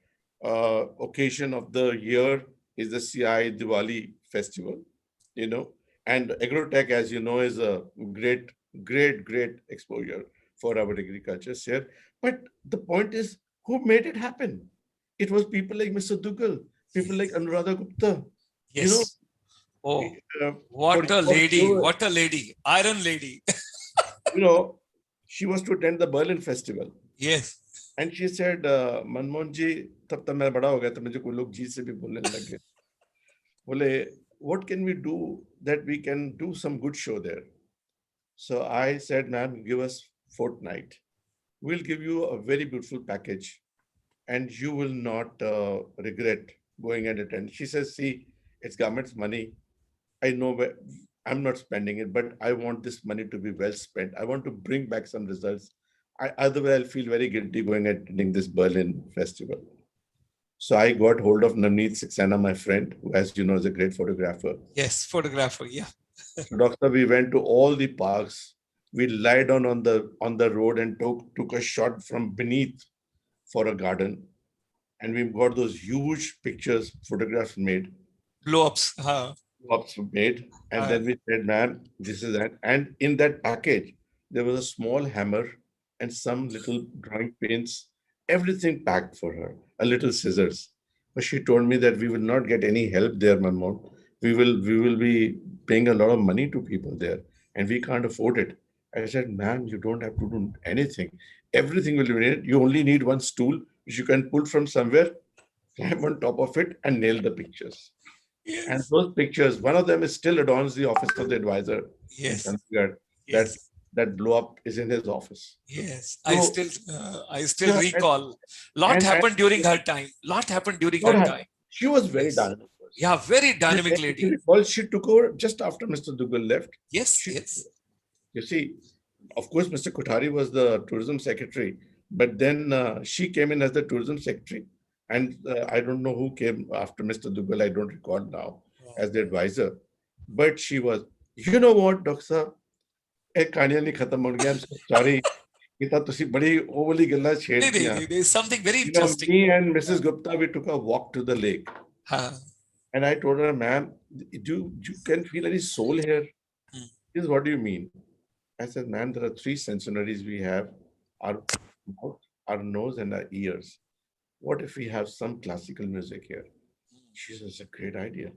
occasion of the year is the CI Diwali festival, you know. And agrotech, as you know, is a great, great, great exposure for our agriculture here. But the point is, who made it happen? It was people like Mr. Dugal, people like Anuradha Gupta. You know, Yes. Oh, for what a lady. What a lady. Iron lady. you know, she was to attend the Berlin Festival. Yes. And she said, Manmohan जी, तब तक मैं बड़ा हो गया तो मुझे कोई लोग जी से भी बोलने लग गए. बोले, what can we do that we can do some good show there? So I said, ma'am, give us fortnight. We'll give you a very beautiful package and you will not regret going and attend. She says, see, it's government's money. I know where I'm not spending it, but I want this money to be well spent. I want to bring back some results. Otherwise, I'll feel very guilty going and attending this Berlin festival. So I got hold of Navneet Saxena, my friend, who, as you know, is a great photographer. Yes, photographer, yeah. So, doctor, we went to all the parks. We lied down on the road and took a shot from beneath for a garden. And we got those huge pictures, photographs made. Blow-ups. Blow-ups made. And then we said, ma'am, this is that. And in that package, there was a small hammer and some little drawing paints, everything packed for her, a little scissors. But she told me that we will not get any help there, Manmohan. We will be paying a lot of money to people there and we can't afford it. I said, ma'am, you don't have to do anything. Everything will be made. You only need one stool which you can pull from somewhere, climb on top of it and nail the pictures. Yes. And those pictures, one of them is still adorns the office of the advisor. Yes. In Chandigarh. Yes. That blow up is in his office. Yes, so, I still recall. Lot happened during her time. Lot happened during her time. She was very dynamic. Yeah, very dynamic lady. Well, she took over just after Mr. Dugal left. Yes, yes. You see, of course, Mr. Kothari was the tourism secretary, but then she came in as the tourism secretary. And I don't know who came after Mr. Dugal, I don't recall now, as the advisor. But she was, you know what, Doctor? I'm so sorry. There's something very interesting. Me and Mrs. Gupta, we took a walk to the lake. And I told her, ma'am, you can feel any soul here? This is what do you mean? I said, ma'am, there are three sensories we have, our mouth, our nose, and our ears. What if we have some classical music here? She says, a great idea.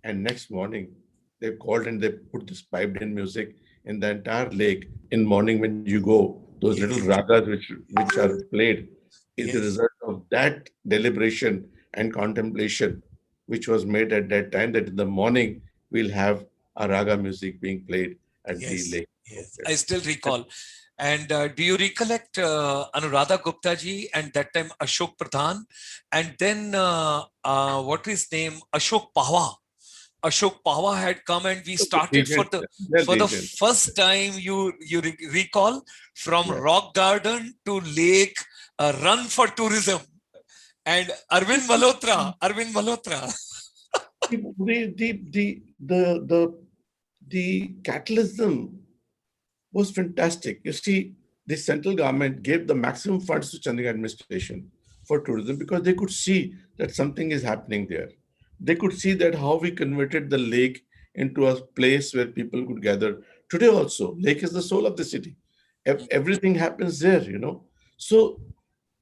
And next morning, they called and they put this piped in music in the entire lake. In morning when you go, those little ragas which are played is the result of that deliberation and contemplation which was made at that time, that in the morning we'll have a raga music being played at the lake. Yes, I still recall. And do you recollect Anuradha Gupta ji and that time Ashok Pradhan and then what is his name, Ashok Pahwa? Ashok Pahwa had come and we started for the first time, you recall, from rock garden to lake, run for tourism. And Arvind Malhotra. The catalysm was fantastic. You see, the central government gave the maximum funds to Chandigarh administration for tourism because they could see that something is happening there. They could see that how we converted the lake into a place where people could gather. Today also, lake is the soul of the city. Everything happens there, So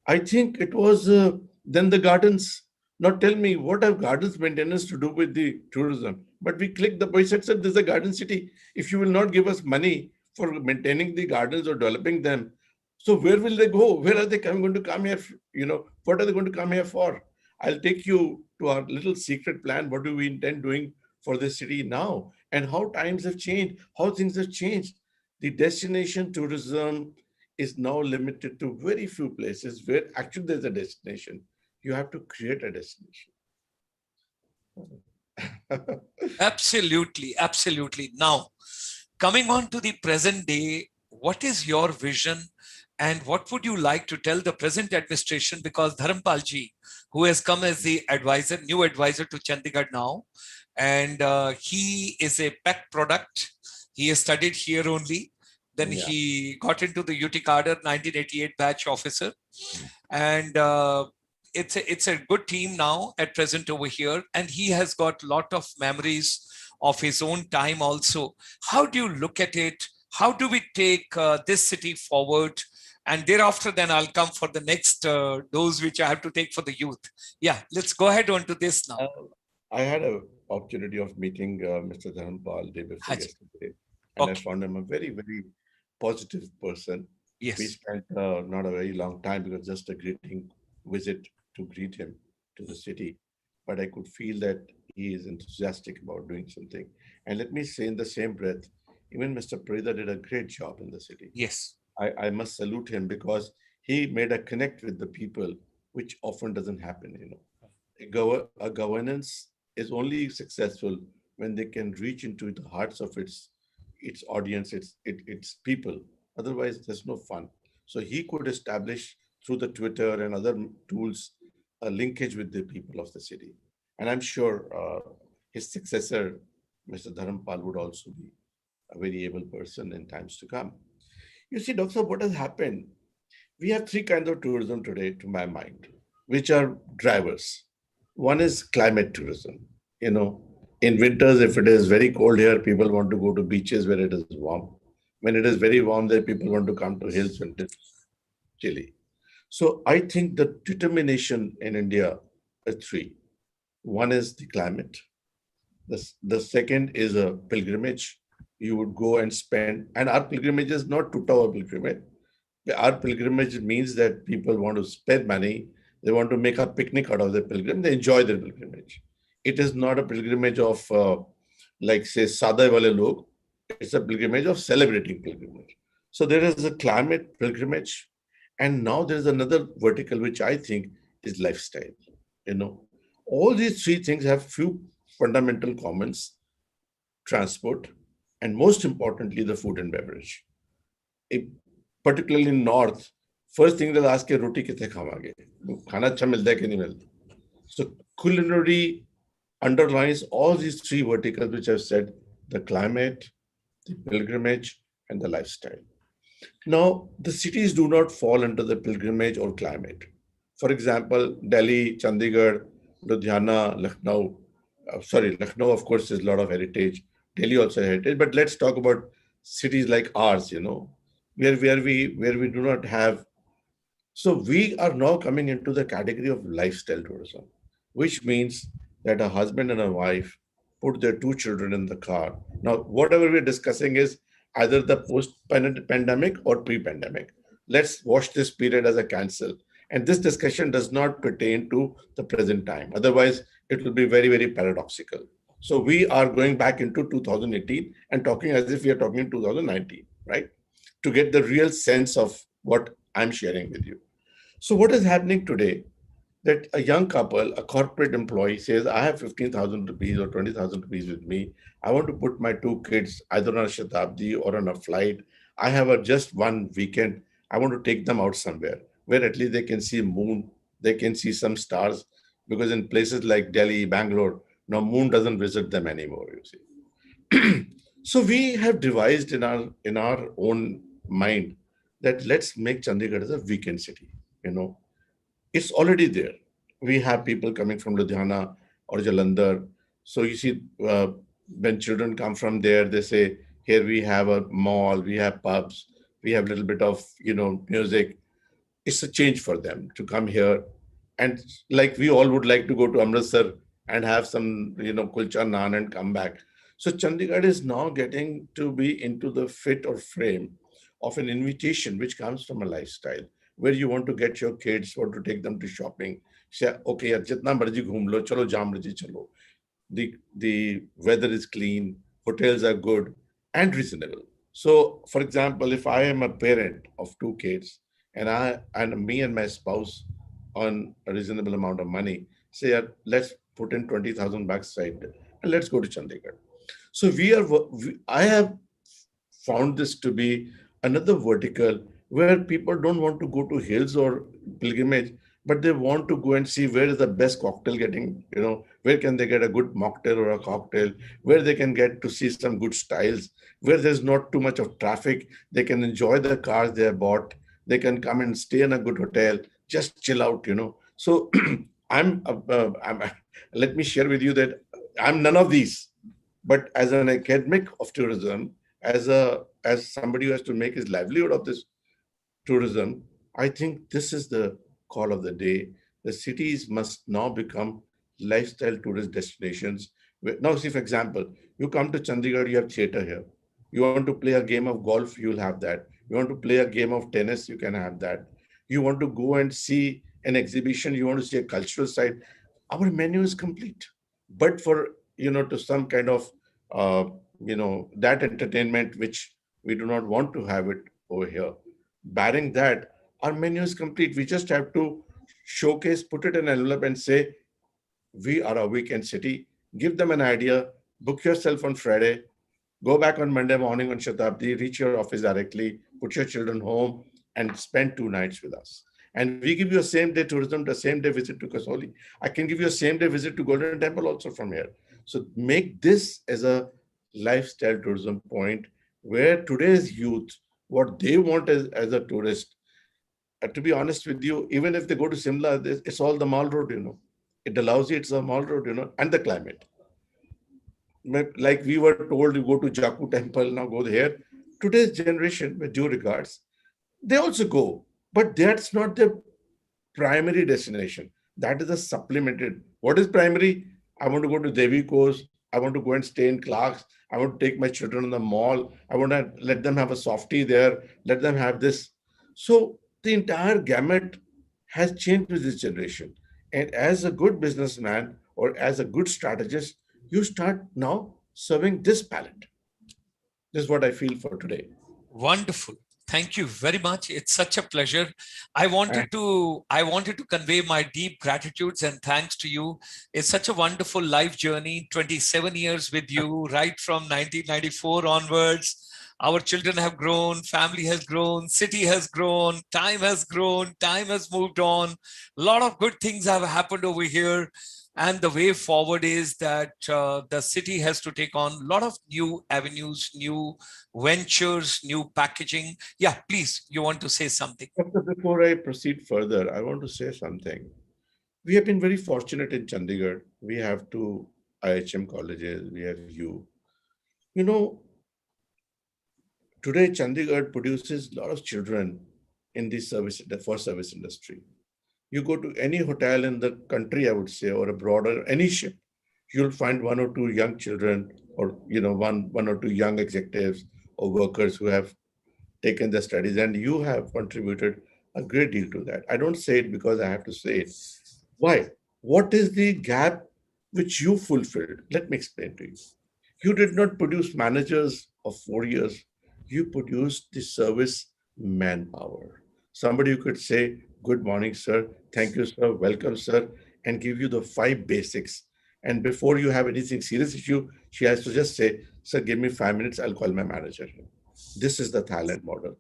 I think it was then the gardens. Now tell me, what have gardens maintenance to do with the tourism? But we click the boy said, there's a garden city. If you will not give us money for maintaining the gardens or developing them, so where will they go? Where are they going to come here? What are they going to come here for? I'll take you to our little secret plan. What do we intend doing for the city now? And how times have changed, how things have changed. The destination tourism is now limited to very few places where actually there's a destination. You have to create a destination. Absolutely, absolutely. Now, coming on to the present day, what is your vision and what would you like to tell the present administration? Because Dharampalji, who has come as the advisor, new advisor to Chandigarh now, and he is a PEC product. He has studied here only. Then he got into the UT cadre, 1988 batch officer. And it's a good team now at present over here. And he has got a lot of memories of his own time also. How do you look at it? How do we take this city forward? And thereafter, then I'll come for the next dose, which I have to take for the youth. Yeah, let's go ahead on to this now. I had an opportunity of meeting Mr. Dharampal day before yesterday. And I found him a very, very positive person. Yes. We spent not a very long time because just a greeting visit to greet him to the city. But I could feel that he is enthusiastic about doing something. And let me say in the same breath, even Mr. Prida did a great job in the city. Yes. I must salute him because he made a connect with the people, which often doesn't happen, A governance is only successful when they can reach into the hearts of its audience, its people. Otherwise, there's no fun. So he could establish through the Twitter and other tools a linkage with the people of the city. And I'm sure his successor, Mr. Dharampal, would also be a very able person in times to come. You see, Doctor, what has happened? We have three kinds of tourism today, to my mind, which are drivers. One is climate tourism. In winters, if it is very cold here, people want to go to beaches where it is warm. When it is very warm there, people want to come to hills when it is chilly. So I think the determination in India is three. One is the climate. The second is a pilgrimage. You would go and spend, and our pilgrimage is not to tower pilgrimage. Our pilgrimage means that people want to spend money. They want to make a picnic out of their pilgrim. They enjoy their pilgrimage. It is not a pilgrimage of, like, say, Sadai Wale Log. It's a pilgrimage of celebrating pilgrimage. So there is a climate pilgrimage. And now there's another vertical, which I think is lifestyle. All these three things have few fundamental commons: transport, and most importantly, the food and beverage. Particularly in North, first thing they'll ask is, roti kitne khawage? Khana acha milta hai ki nahi milta? So culinary underlines all these three verticals which I've said: the climate, the pilgrimage, and the lifestyle. Now, the cities do not fall under the pilgrimage or climate. For example, Delhi, Chandigarh, Ludhiana, Lucknow. Lucknow, of course, is a lot of heritage. Delhi also has heritage. But let's talk about cities like ours, where we do not have. So we are now coming into the category of lifestyle tourism, which means that a husband and a wife put their two children in the car. Now, whatever we're discussing is either the post-pandemic or pre-pandemic. Let's watch this period as a cancel. And this discussion does not pertain to the present time. Otherwise, it will be very, very paradoxical. So we are going back into 2018 and talking as if we are talking in 2019, right? To get the real sense of what I'm sharing with you. So what is happening today? That a young couple, a corporate employee says, I have 15,000 rupees or 20,000 rupees with me. I want to put my two kids either on a Shatabdi or on a flight. I have just one weekend. I want to take them out somewhere where at least they can see moon, they can see some stars, because in places like Delhi, Bangalore, now moon doesn't visit them anymore, you see. So we have devised in our own mind that let's make Chandigarh as a weekend city, It's already there. We have people coming from Ludhiana or Jalandhar. So you see, when children come from there, they say, here we have a mall, we have pubs, we have a little bit of, music. It's a change for them to come here. And like we all would like to go to Amritsar and have some, kulcha naan and come back. So Chandigarh is now getting to be into the fit or frame of an invitation which comes from a lifestyle where you want to get your kids, want to take them to shopping. Say, okay, yaar, jitna marji ghum lo, chalo jam marji chalo. The weather is clean, hotels are good and reasonable. So, for example, if I am a parent of two kids and me and my spouse on a reasonable amount of money, say let's put in 20,000 bucks side and let's go to Chandigarh. So I have found this to be another vertical where people don't want to go to hills or pilgrimage, but they want to go and see where is the best cocktail getting, where can they get a good mocktail or a cocktail, where they can get to see some good styles, where there's not too much of traffic. They can enjoy the cars they have bought. They can come and stay in a good hotel, just chill out. So I'm let me share with you that I'm none of these. But as an academic of tourism, as somebody who has to make his livelihood of this tourism, I think this is the call of the day. The cities must now become lifestyle tourist destinations. Now, see, for example, you come to Chandigarh, you have theater here. You want to play a game of golf, you'll have that. You want to play a game of tennis, you can have that. You want to go and see an exhibition, you want to see a cultural side. Our menu is complete. But for, to some kind of, that entertainment which we do not want to have it over here. Barring that, our menu is complete. We just have to showcase, put it in an envelope and say, we are a weekend city. Give them an idea, book yourself on Friday, go back on Monday morning on Shatabdi, reach your office directly, put your children home, and spend 2 nights with us. And we give you a same day tourism, the same day visit to Kasoli. I can give you a same day visit to Golden Temple also from here. So make this as a lifestyle tourism point where today's youth, what they want as a tourist, to be honest with you, even if they go to Simla, it's all the mall road. It allows you, it's a mall road, and the climate. Like we were told, you go to Jaku temple, now go there. Today's generation, with due regards, they also go, but that's not the primary destination. That is a supplemented. What is primary? I want to go to Devi Coast. I want to go and stay in Clarks. I want to take my children in the mall. I want to let them have a softie there. Let them have this. So the entire gamut has changed with this generation. And as a good businessman or as a good strategist, you start now serving this palette. This is what I feel for today. Wonderful. Thank you very much. It's such a pleasure. I wanted to convey my deep gratitudes and thanks to you. It's such a wonderful life journey, 27 years with you, right from 1994 onwards. Our children have grown, family has grown, city has grown, time has moved on. A lot of good things have happened over here. And the way forward is that the city has to take on a lot of new avenues, new ventures, new packaging. Yeah, please, you want to say something? Before I proceed further, I want to say something. We have been very fortunate in Chandigarh. We have two IHM colleges, we have you. You know, today Chandigarh produces a lot of children in the for service industry. You go to any hotel in the country, I would say, or abroad, or any ship, you'll find one or two young children, or one or two young executives or workers who have taken the studies, and you have contributed a great deal to that. I don't say it because I have to say it. Why? What is the gap which you fulfilled? Let me explain to you. You did not produce managers of 4 years. You produced the service manpower. Somebody who could say, good morning, sir. Thank you, sir. Welcome, sir. And give you the five basics. And before you have anything serious issue, she has to just say, sir, give me 5 minutes. I'll call my manager. This is the Thailand model,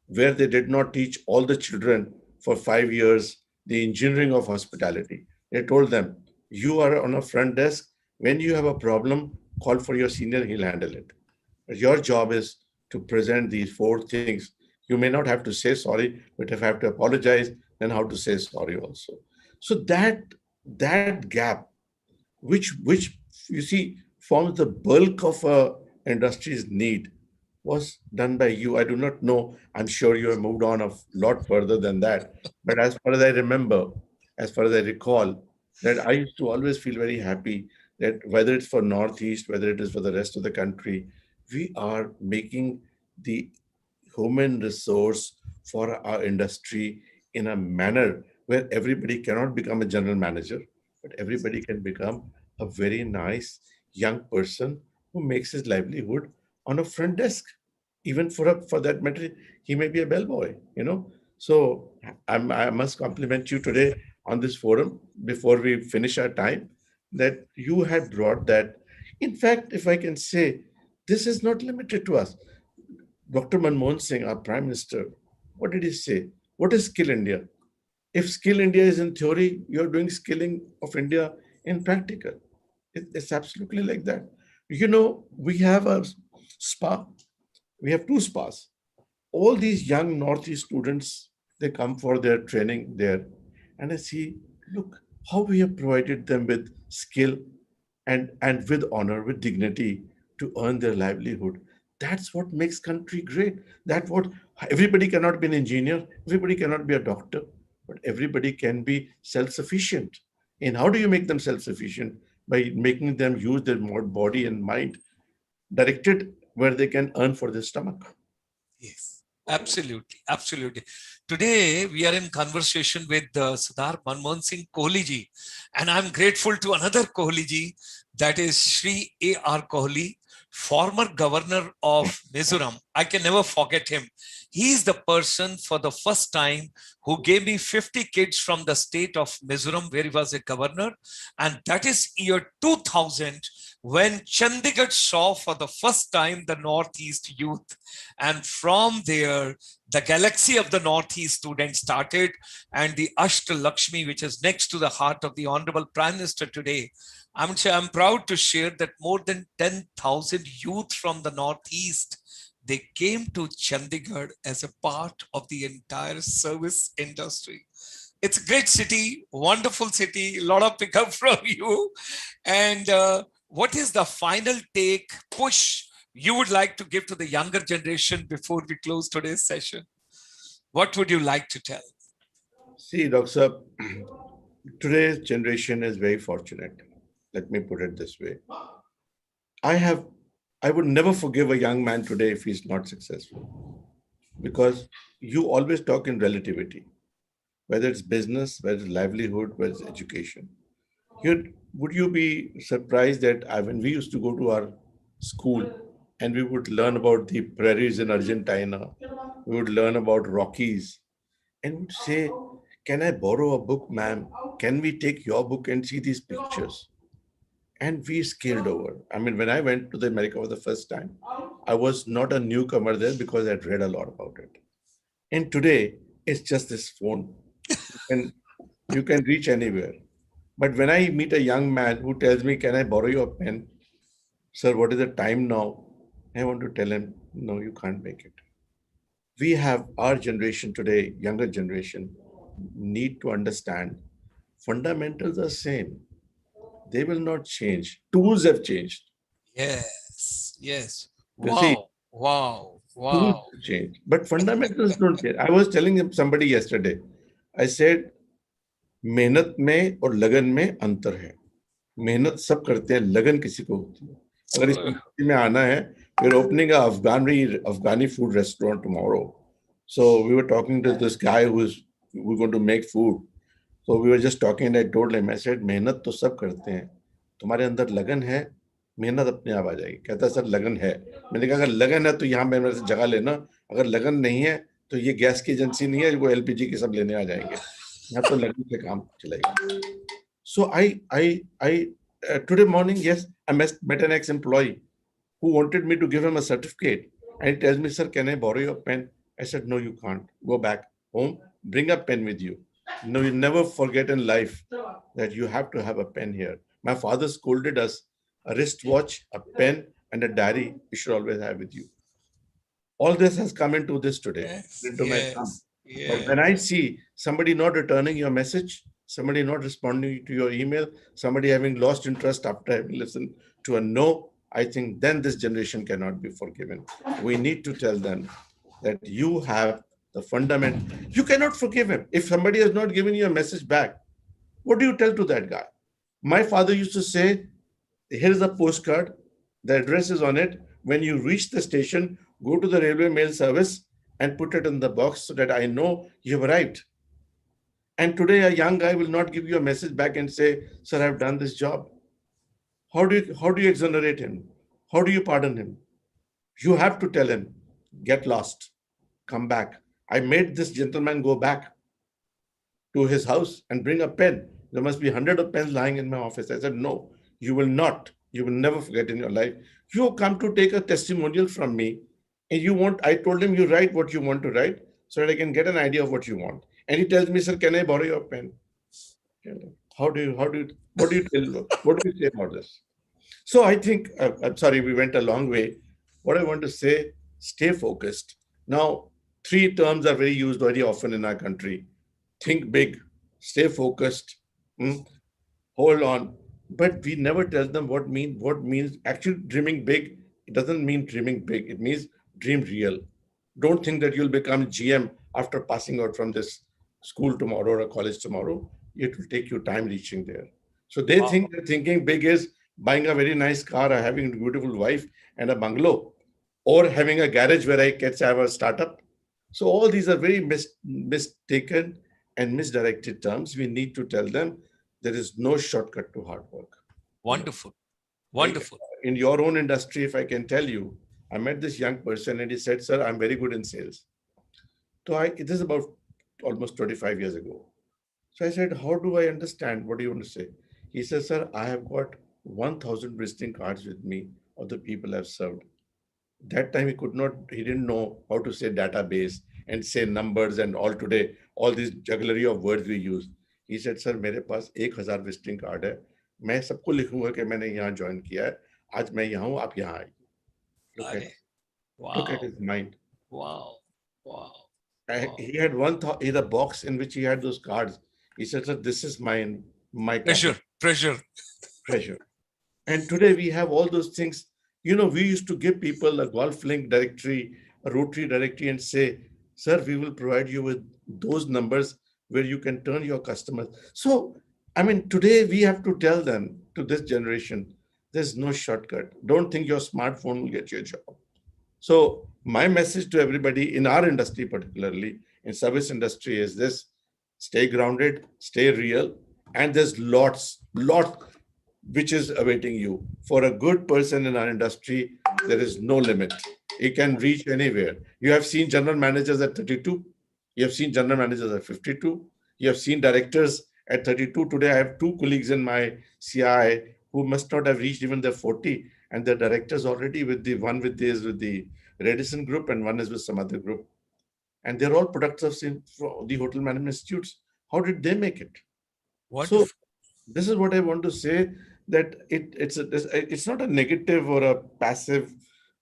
where they did not teach all the children for 5 years the engineering of hospitality. They told them, you are on a front desk. When you have a problem, call for your senior, he'll handle it. Your job is to present these four things. You may not have to say sorry, but if I have to apologize, then how to say sorry also. So that gap, which you see, forms the bulk of a industry's need was done by you. I do not know. I'm sure you have moved on a lot further than that. But as far as I remember, as far as I recall, that I used to always feel very happy that whether it's for Northeast, whether it is for the rest of the country, we are making the human resource for our industry in a manner where everybody cannot become a general manager, but everybody can become a very nice young person who makes his livelihood on a front desk. Even for that matter, he may be a bellboy, you know. So I must compliment you today on this forum before we finish our time that you had brought that. In fact, if I can say, this is not limited to us. Dr. Manmohan Singh, our Prime Minister, what did he say? What is Skill India? If Skill India is in theory, you're doing skilling of India in practical. It's absolutely like that. You know, we have a spa. We have two spas. All these young Northeast students, they come for their training there. And I see, look, how we have provided them with skill and with honor, with dignity to earn their livelihood. That's what makes country great. That what everybody cannot be an engineer, everybody cannot be a doctor, but everybody can be self-sufficient. And how do you make them self-sufficient? By making them use their body and mind directed where they can earn for their stomach. Yes, absolutely, absolutely. Today we are in conversation with Sardar Manmohan Singh Kohli ji, and I'm grateful to another Kohli ji, that is Shri A.R. Kohli, former governor of Mizoram. I can never forget him. He is the person for the first time who gave me 50 kids from the state of Mizoram, where he was a governor, and that is year 2000, when Chandigarh saw for the first time the Northeast youth. And from there, the galaxy of the Northeast students started, and the Ashta Lakshmi, which is next to the heart of the Honorable Prime Minister today. I'm proud to share that more than 10,000 youth from the Northeast, they came to Chandigarh as a part of the entire service industry. It's a great city, wonderful city, a lot of pickup from you. And what is the final take, push you would like to give to the younger generation before we close today's session? What would you like to tell? See, Doctor, today's generation is very fortunate. Let me put it this way. I have, I would never forgive a young man today if he's not successful, because you always talk in relativity, whether it's business, whether it's livelihood, whether it's education. Would you be surprised that when we used to go to our school and we would learn about the prairies in Argentina, we would learn about Rockies, and would say, "Can I borrow a book, ma'am? Can we take your book and see these pictures?" And we scaled over. I mean, when I went to the America for the first time, I was not a newcomer there because I'd read a lot about it. And today, it's just this phone. And you can reach anywhere. But when I meet a young man who tells me, "Can I borrow your pen? Sir, what is the time now?" I want to tell him, "No, you can't make it." We have our generation today, younger generation, need to understand fundamentals are same. They will not change. Tools have changed. Yes, yes. You see, Wow, wow, tools wow. change, but fundamentals don't change. I was telling somebody yesterday, I said, मेहनत में और लगन में अंतर है. मेहनत सब करते हैं, लगन किसी को होती है. अगर इस industry में आना है, we're opening a Afghani food restaurant tomorrow. So we were talking to this guy who's going to make food. So we were just talking and I told him, I said, मेहनत तो सब करते हैं, तुम्हारे अंदर लगन है, मेहनत अपने आप आ जाएगी. कहता सर लगन है. मैंने कहा अगर लगन है तो यहाँ पे मेरे से जगह लेना, अगर लगन नहीं है तो ये गैस की एजेंसी नहीं है, वो एलपीजी के सब लेने आ जाएंगे. यहाँ तो लगन से काम चलेगा. So today morning, yes, I met an ex-employee who wanted me to give him a certificate. And he tells me, "Sir, can I borrow your pen?" I said, "No, you can't. Go back home, bring a pen with you." No, you never forget in life that you have to have a pen here. My father scolded us, a wristwatch, a pen, and a diary you should always have with you. All this has come into this today, Yes, into my thumb. yes, But when I yes. see somebody not returning your message, somebody not responding to your email, somebody having lost interest after having listened to a no, I think then this generation cannot be forgiven. We need to tell them that you have the fundament. You cannot forgive him. If somebody has not given you a message back, what do you tell to that guy? My father used to say, here's a postcard, the address is on it. When you reach the station, go to the railway mail service and put it in the box so that I know you've arrived. And today, a young guy will not give you a message back and say, sir, I've done this job. How do you exonerate him? How do you pardon him? You have to tell him, get lost, come back. I made this gentleman go back to his house and bring a pen. There must be hundred of pens lying in my office. I said, no, you will not. You will never forget in your life. You come to take a testimonial from me, and you want. I told him, you write what you want to write, so that I can get an idea of what you want. And he tells me, sir, can I borrow your pen? What do you tell? What do you say about this? So I think, I'm sorry, we went a long way. What I want to say, stay focused. Now, three terms are very used very often in our country. Think big, stay focused, hold on. But we never tell them what means actually dreaming big. It doesn't mean dreaming big. It means dream real. Don't think that you'll become GM after passing out from this school tomorrow or college tomorrow. It will take you time reaching there. So they Wow. think that thinking big is buying a very nice car or having a beautiful wife and a bungalow or having a garage where I can have a startup. So all these are very mistaken and misdirected terms. We need to tell them there is no shortcut to hard work. Wonderful. Like Wonderful. in your own industry, if I can tell you, I met this young person and he said, sir, I'm very good in sales. So it is about almost 25 years ago. So I said, how do I understand? What do you want to say? He says, sir, I have got 1,000 visiting cards with me of the people I've served. That time he didn't know how to say database and say numbers and all today, all this jugglery of words we use. He said, sir, मेरे पास 1,000 visiting card है. मैं सबको लिखूंगा कि मैंने यहाँ join किया है. आज मैं यहाँ हूँ, आप यहाँ आइए. Look at Arey. look at Wow. his mind. Wow. Wow. Wow. He had one thought in a box in which he had those cards. He said, sir, this is my Pressure. capital Pressure. treasure. And today we have all those things. We used to give people a golf link directory, a rotary directory, and say, sir, we will provide you with those numbers where you can turn your customers. So, I mean, today we have to tell them, to this generation, there's no shortcut. Don't think your smartphone will get you a job. So, my message to everybody in our industry, particularly in service industry, is this: stay grounded, stay real, and there's lots which is awaiting you. For a good person in our industry, there is no limit. He can reach anywhere. You have seen general managers at 32. You have seen general managers at 52. You have seen directors at 32. Today, I have two colleagues in my CI who must not have reached even their 40, and they're directors already. With the one with the Redison group, and one is with some other group, and they're all products of the hotel management institutes. How did they make it? So Wonderful. this is what I want to say, that it's not a negative or a passive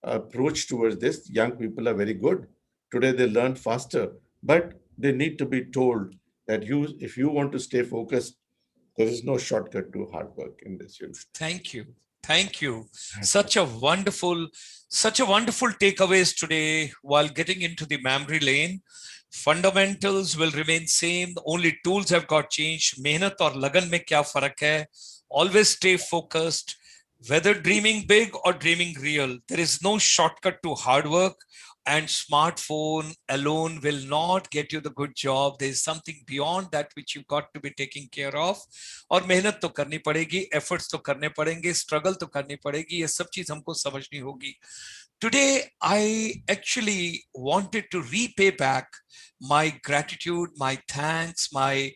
approach towards this. Young people are very good. Today they learn faster, but they need to be told that if you want to stay focused, there is no shortcut to hard work in this. Thank you. Thank you. Such a wonderful takeaways today while getting into the memory lane. Fundamentals will remain same. The only tools have got changed. मेहनत और लगन में क्या फर्क है? Always stay focused. Whether dreaming big or dreaming real, there is no shortcut to hard work. And smartphone alone will not get you the good job. There is something beyond that which you got to be taking care of. और मेहनत तो करनी पड़ेगी, efforts तो करने पड़ेंगे, struggle तो करनी पड़ेगी. ये सब चीज हमको समझनी होगी. Today, I actually wanted to repay back my gratitude, my thanks, my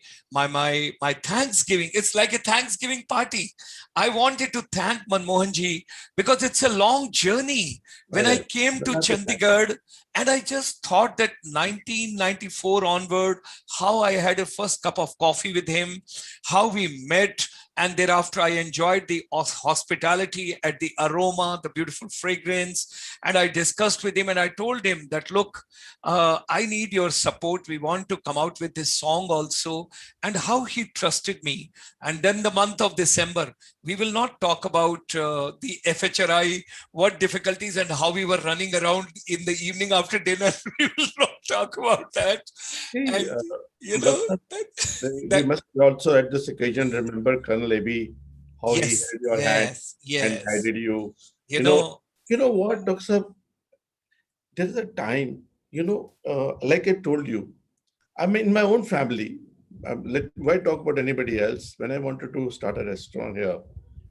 Thanksgiving. It's like a Thanksgiving party. I wanted to thank Manmohan ji because it's a long journey. When I came to Chandigarh, and I just thought that 1994 onward, how I had a first cup of coffee with him, how we met, and thereafter I enjoyed the hospitality at the Aroma, the beautiful fragrance. And I discussed with him and I told him that, look, I need your your support. We want to come out with this song also, and how he trusted me. And then the month of December, we will not talk about the FHRI, what difficulties and how we were running around in the evening after dinner. We will not talk about that. See, And, you know, Doctor, that, we that must also at this occasion remember Colonel Abi, how he yes, held your hand yes, and yes. guided you. You You know, know, you know what, Doctor? There is a time, like I told you, I mean, in my own family, why talk about anybody else? When I wanted to start a restaurant here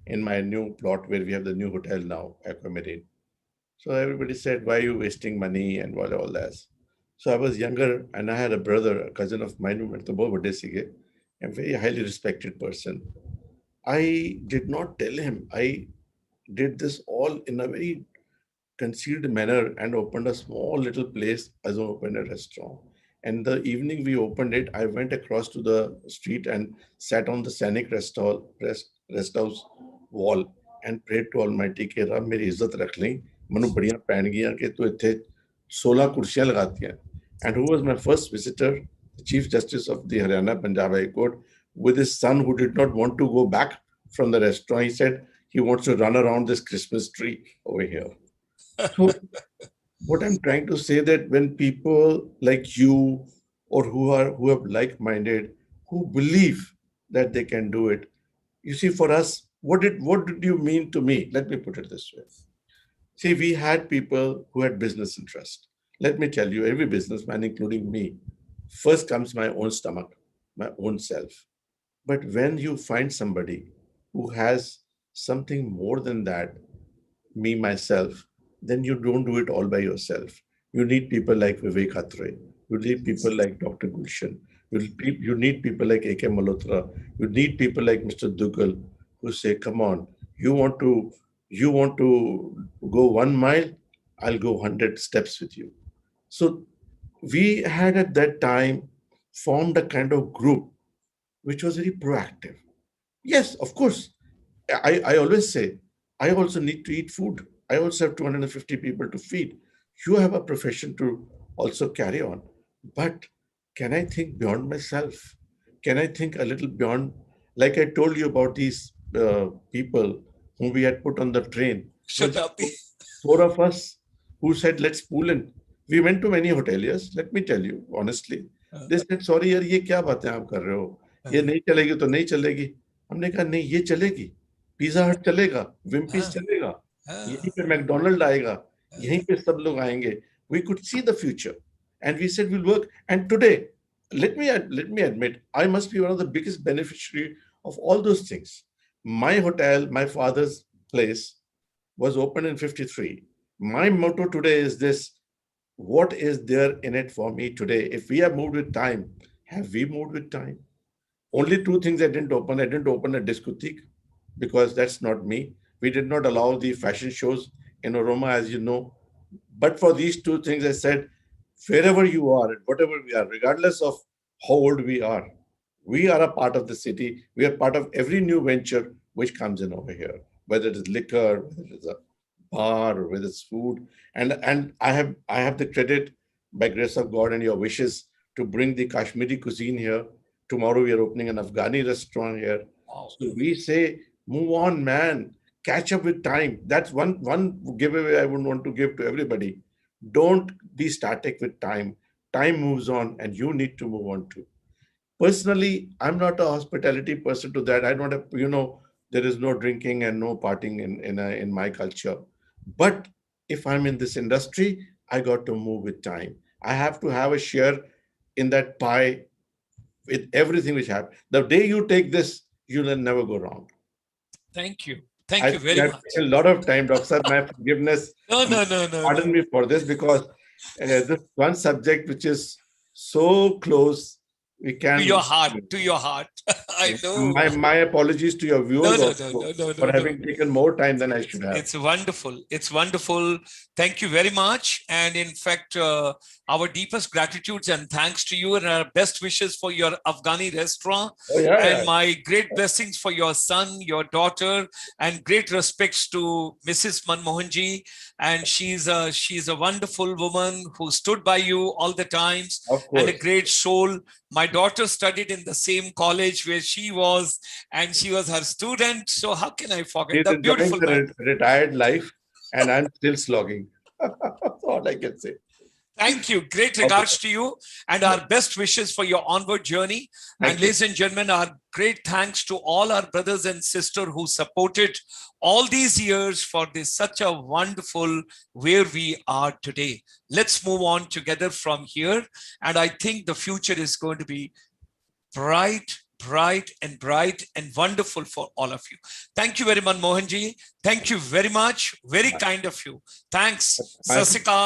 in my new plot where we have the new hotel now, Aquamarine. So everybody said, why are you wasting money and what all that? So I was younger and I had a brother, a cousin of mine who went to Bombay, a very highly respected person. I did not tell him. I did this all in a very concealed manner and opened a small little place as I opened a restaurant. And the evening we opened it, I went across to the street and sat on the scenic rest house wall and prayed to Almighty कि रब मेरी इज्जत रख लें मनु बढ़िया पहन गया कि तू इत्थे 16 कुर्सियां लगाती हैं. And who was my first visitor? The Chief Justice of the Haryana Punjab High Court, with his son who did not want to go back from the restaurant. He said he wants to run around this Christmas tree over here. So what I'm trying to say that when people like you or who have like-minded, who believe that they can do it, you see, for us, what did you mean to me? Let me put it this way. See, we had people who had business interest. Let me tell you, every businessman, including me, first comes my own stomach, my own self. But when you find somebody who has something more than that, me myself, then you don't do it all by yourself. You need people like Vivek Atre. You need people like Dr. Gulshan. You need people like A.K. Malhotra. You need people like Mr. Dugal who say, come on, you want to go 1 mile, I'll go 100 steps with you. So we had at that time formed a kind of group which was very proactive. Yes, of course, I always say, I also need to eat food. I also have 250 people to feed. You have a profession to also carry on. But can I think beyond myself? Can I think a little beyond? Like I told you about these people whom we had put on the train. It was just Shatabi. four of us who said, let's pool in. We went to many hoteliers. Let me tell you, honestly. They said, sorry, यार ये क्या बातें आप कर रहे हो? ये नहीं चलेगी तो नहीं चलेगी. हमने कहा नहीं ये चलेगी. पिज्जा हट चलेगा, विम्पीज चलेगा, यहीं पे मैकडोनल्ड आएगा, यहीं पे सब लोग आएंगे. We could see the future, and we said we'll work. And today, let me admit, I must be one of the biggest beneficiary of all those things. My hotel, my father's place, was opened in '53. My motto today is this: what is there in it for me today? If we have moved with time, have we moved with time? Only two things I didn't open. I didn't open a discotheque because that's not me. We did not allow the fashion shows in Aroma, as you know. But for these two things, I said, wherever you are, whatever we are, regardless of how old we are a part of the city. We are part of every new venture which comes in over here, whether it is liquor, whether it is a bar, or whether it's food. And I have the credit, by grace of God and your wishes, to bring the Kashmiri cuisine here. Tomorrow we are opening an Afghani restaurant here. Wow. So we say, move on, man. Catch up with time. That's one giveaway I would want to give to everybody. Don't be static with time. Time moves on, and you need to move on too. Personally, I'm not a hospitality person to that. I don't have, there is no drinking and no partying in my culture. But if I'm in this industry, I got to move with time. I have to have a share in that pie with everything which happens. The day you take this, you'll never go wrong. Thank you. I Thank you think very I've much. taken a lot of time, Doctor Sir. My forgiveness. No, no, no, no, Pardon no. me for this because this one subject which is so close, we To can. your heart, to your heart. I know. My apologies to your No, viewers no, no, also no, no, for no, no. having taken more time than I should have. It's wonderful. It's wonderful. Thank you very much. And in fact, our deepest gratitudes and thanks to you and our best wishes for your Afghani restaurant Oh, yeah, and yeah. my great blessings for your son, your daughter, and great respects to Mrs. Manmohanji. And she's a wonderful woman who stood by you all the times Of and a course. great soul. My daughter studied in the same college where she was, and she was her student. So how can I forget He's the enjoying beautiful man? the retired life, and I'm still slogging. That's all I can say. Thank you. Great Okay. regards to you and our best wishes for your onward journey. Thank And you. ladies and gentlemen, our great thanks to all our brothers and sisters who supported all these years for this such a wonderful where we are today. Let's move on together from here. And I think the future is going to be bright, bright and wonderful for all of you. Thank you very much, Mohanji. Thank you very much. Very kind of you. Thanks. My Sat Sri Akal.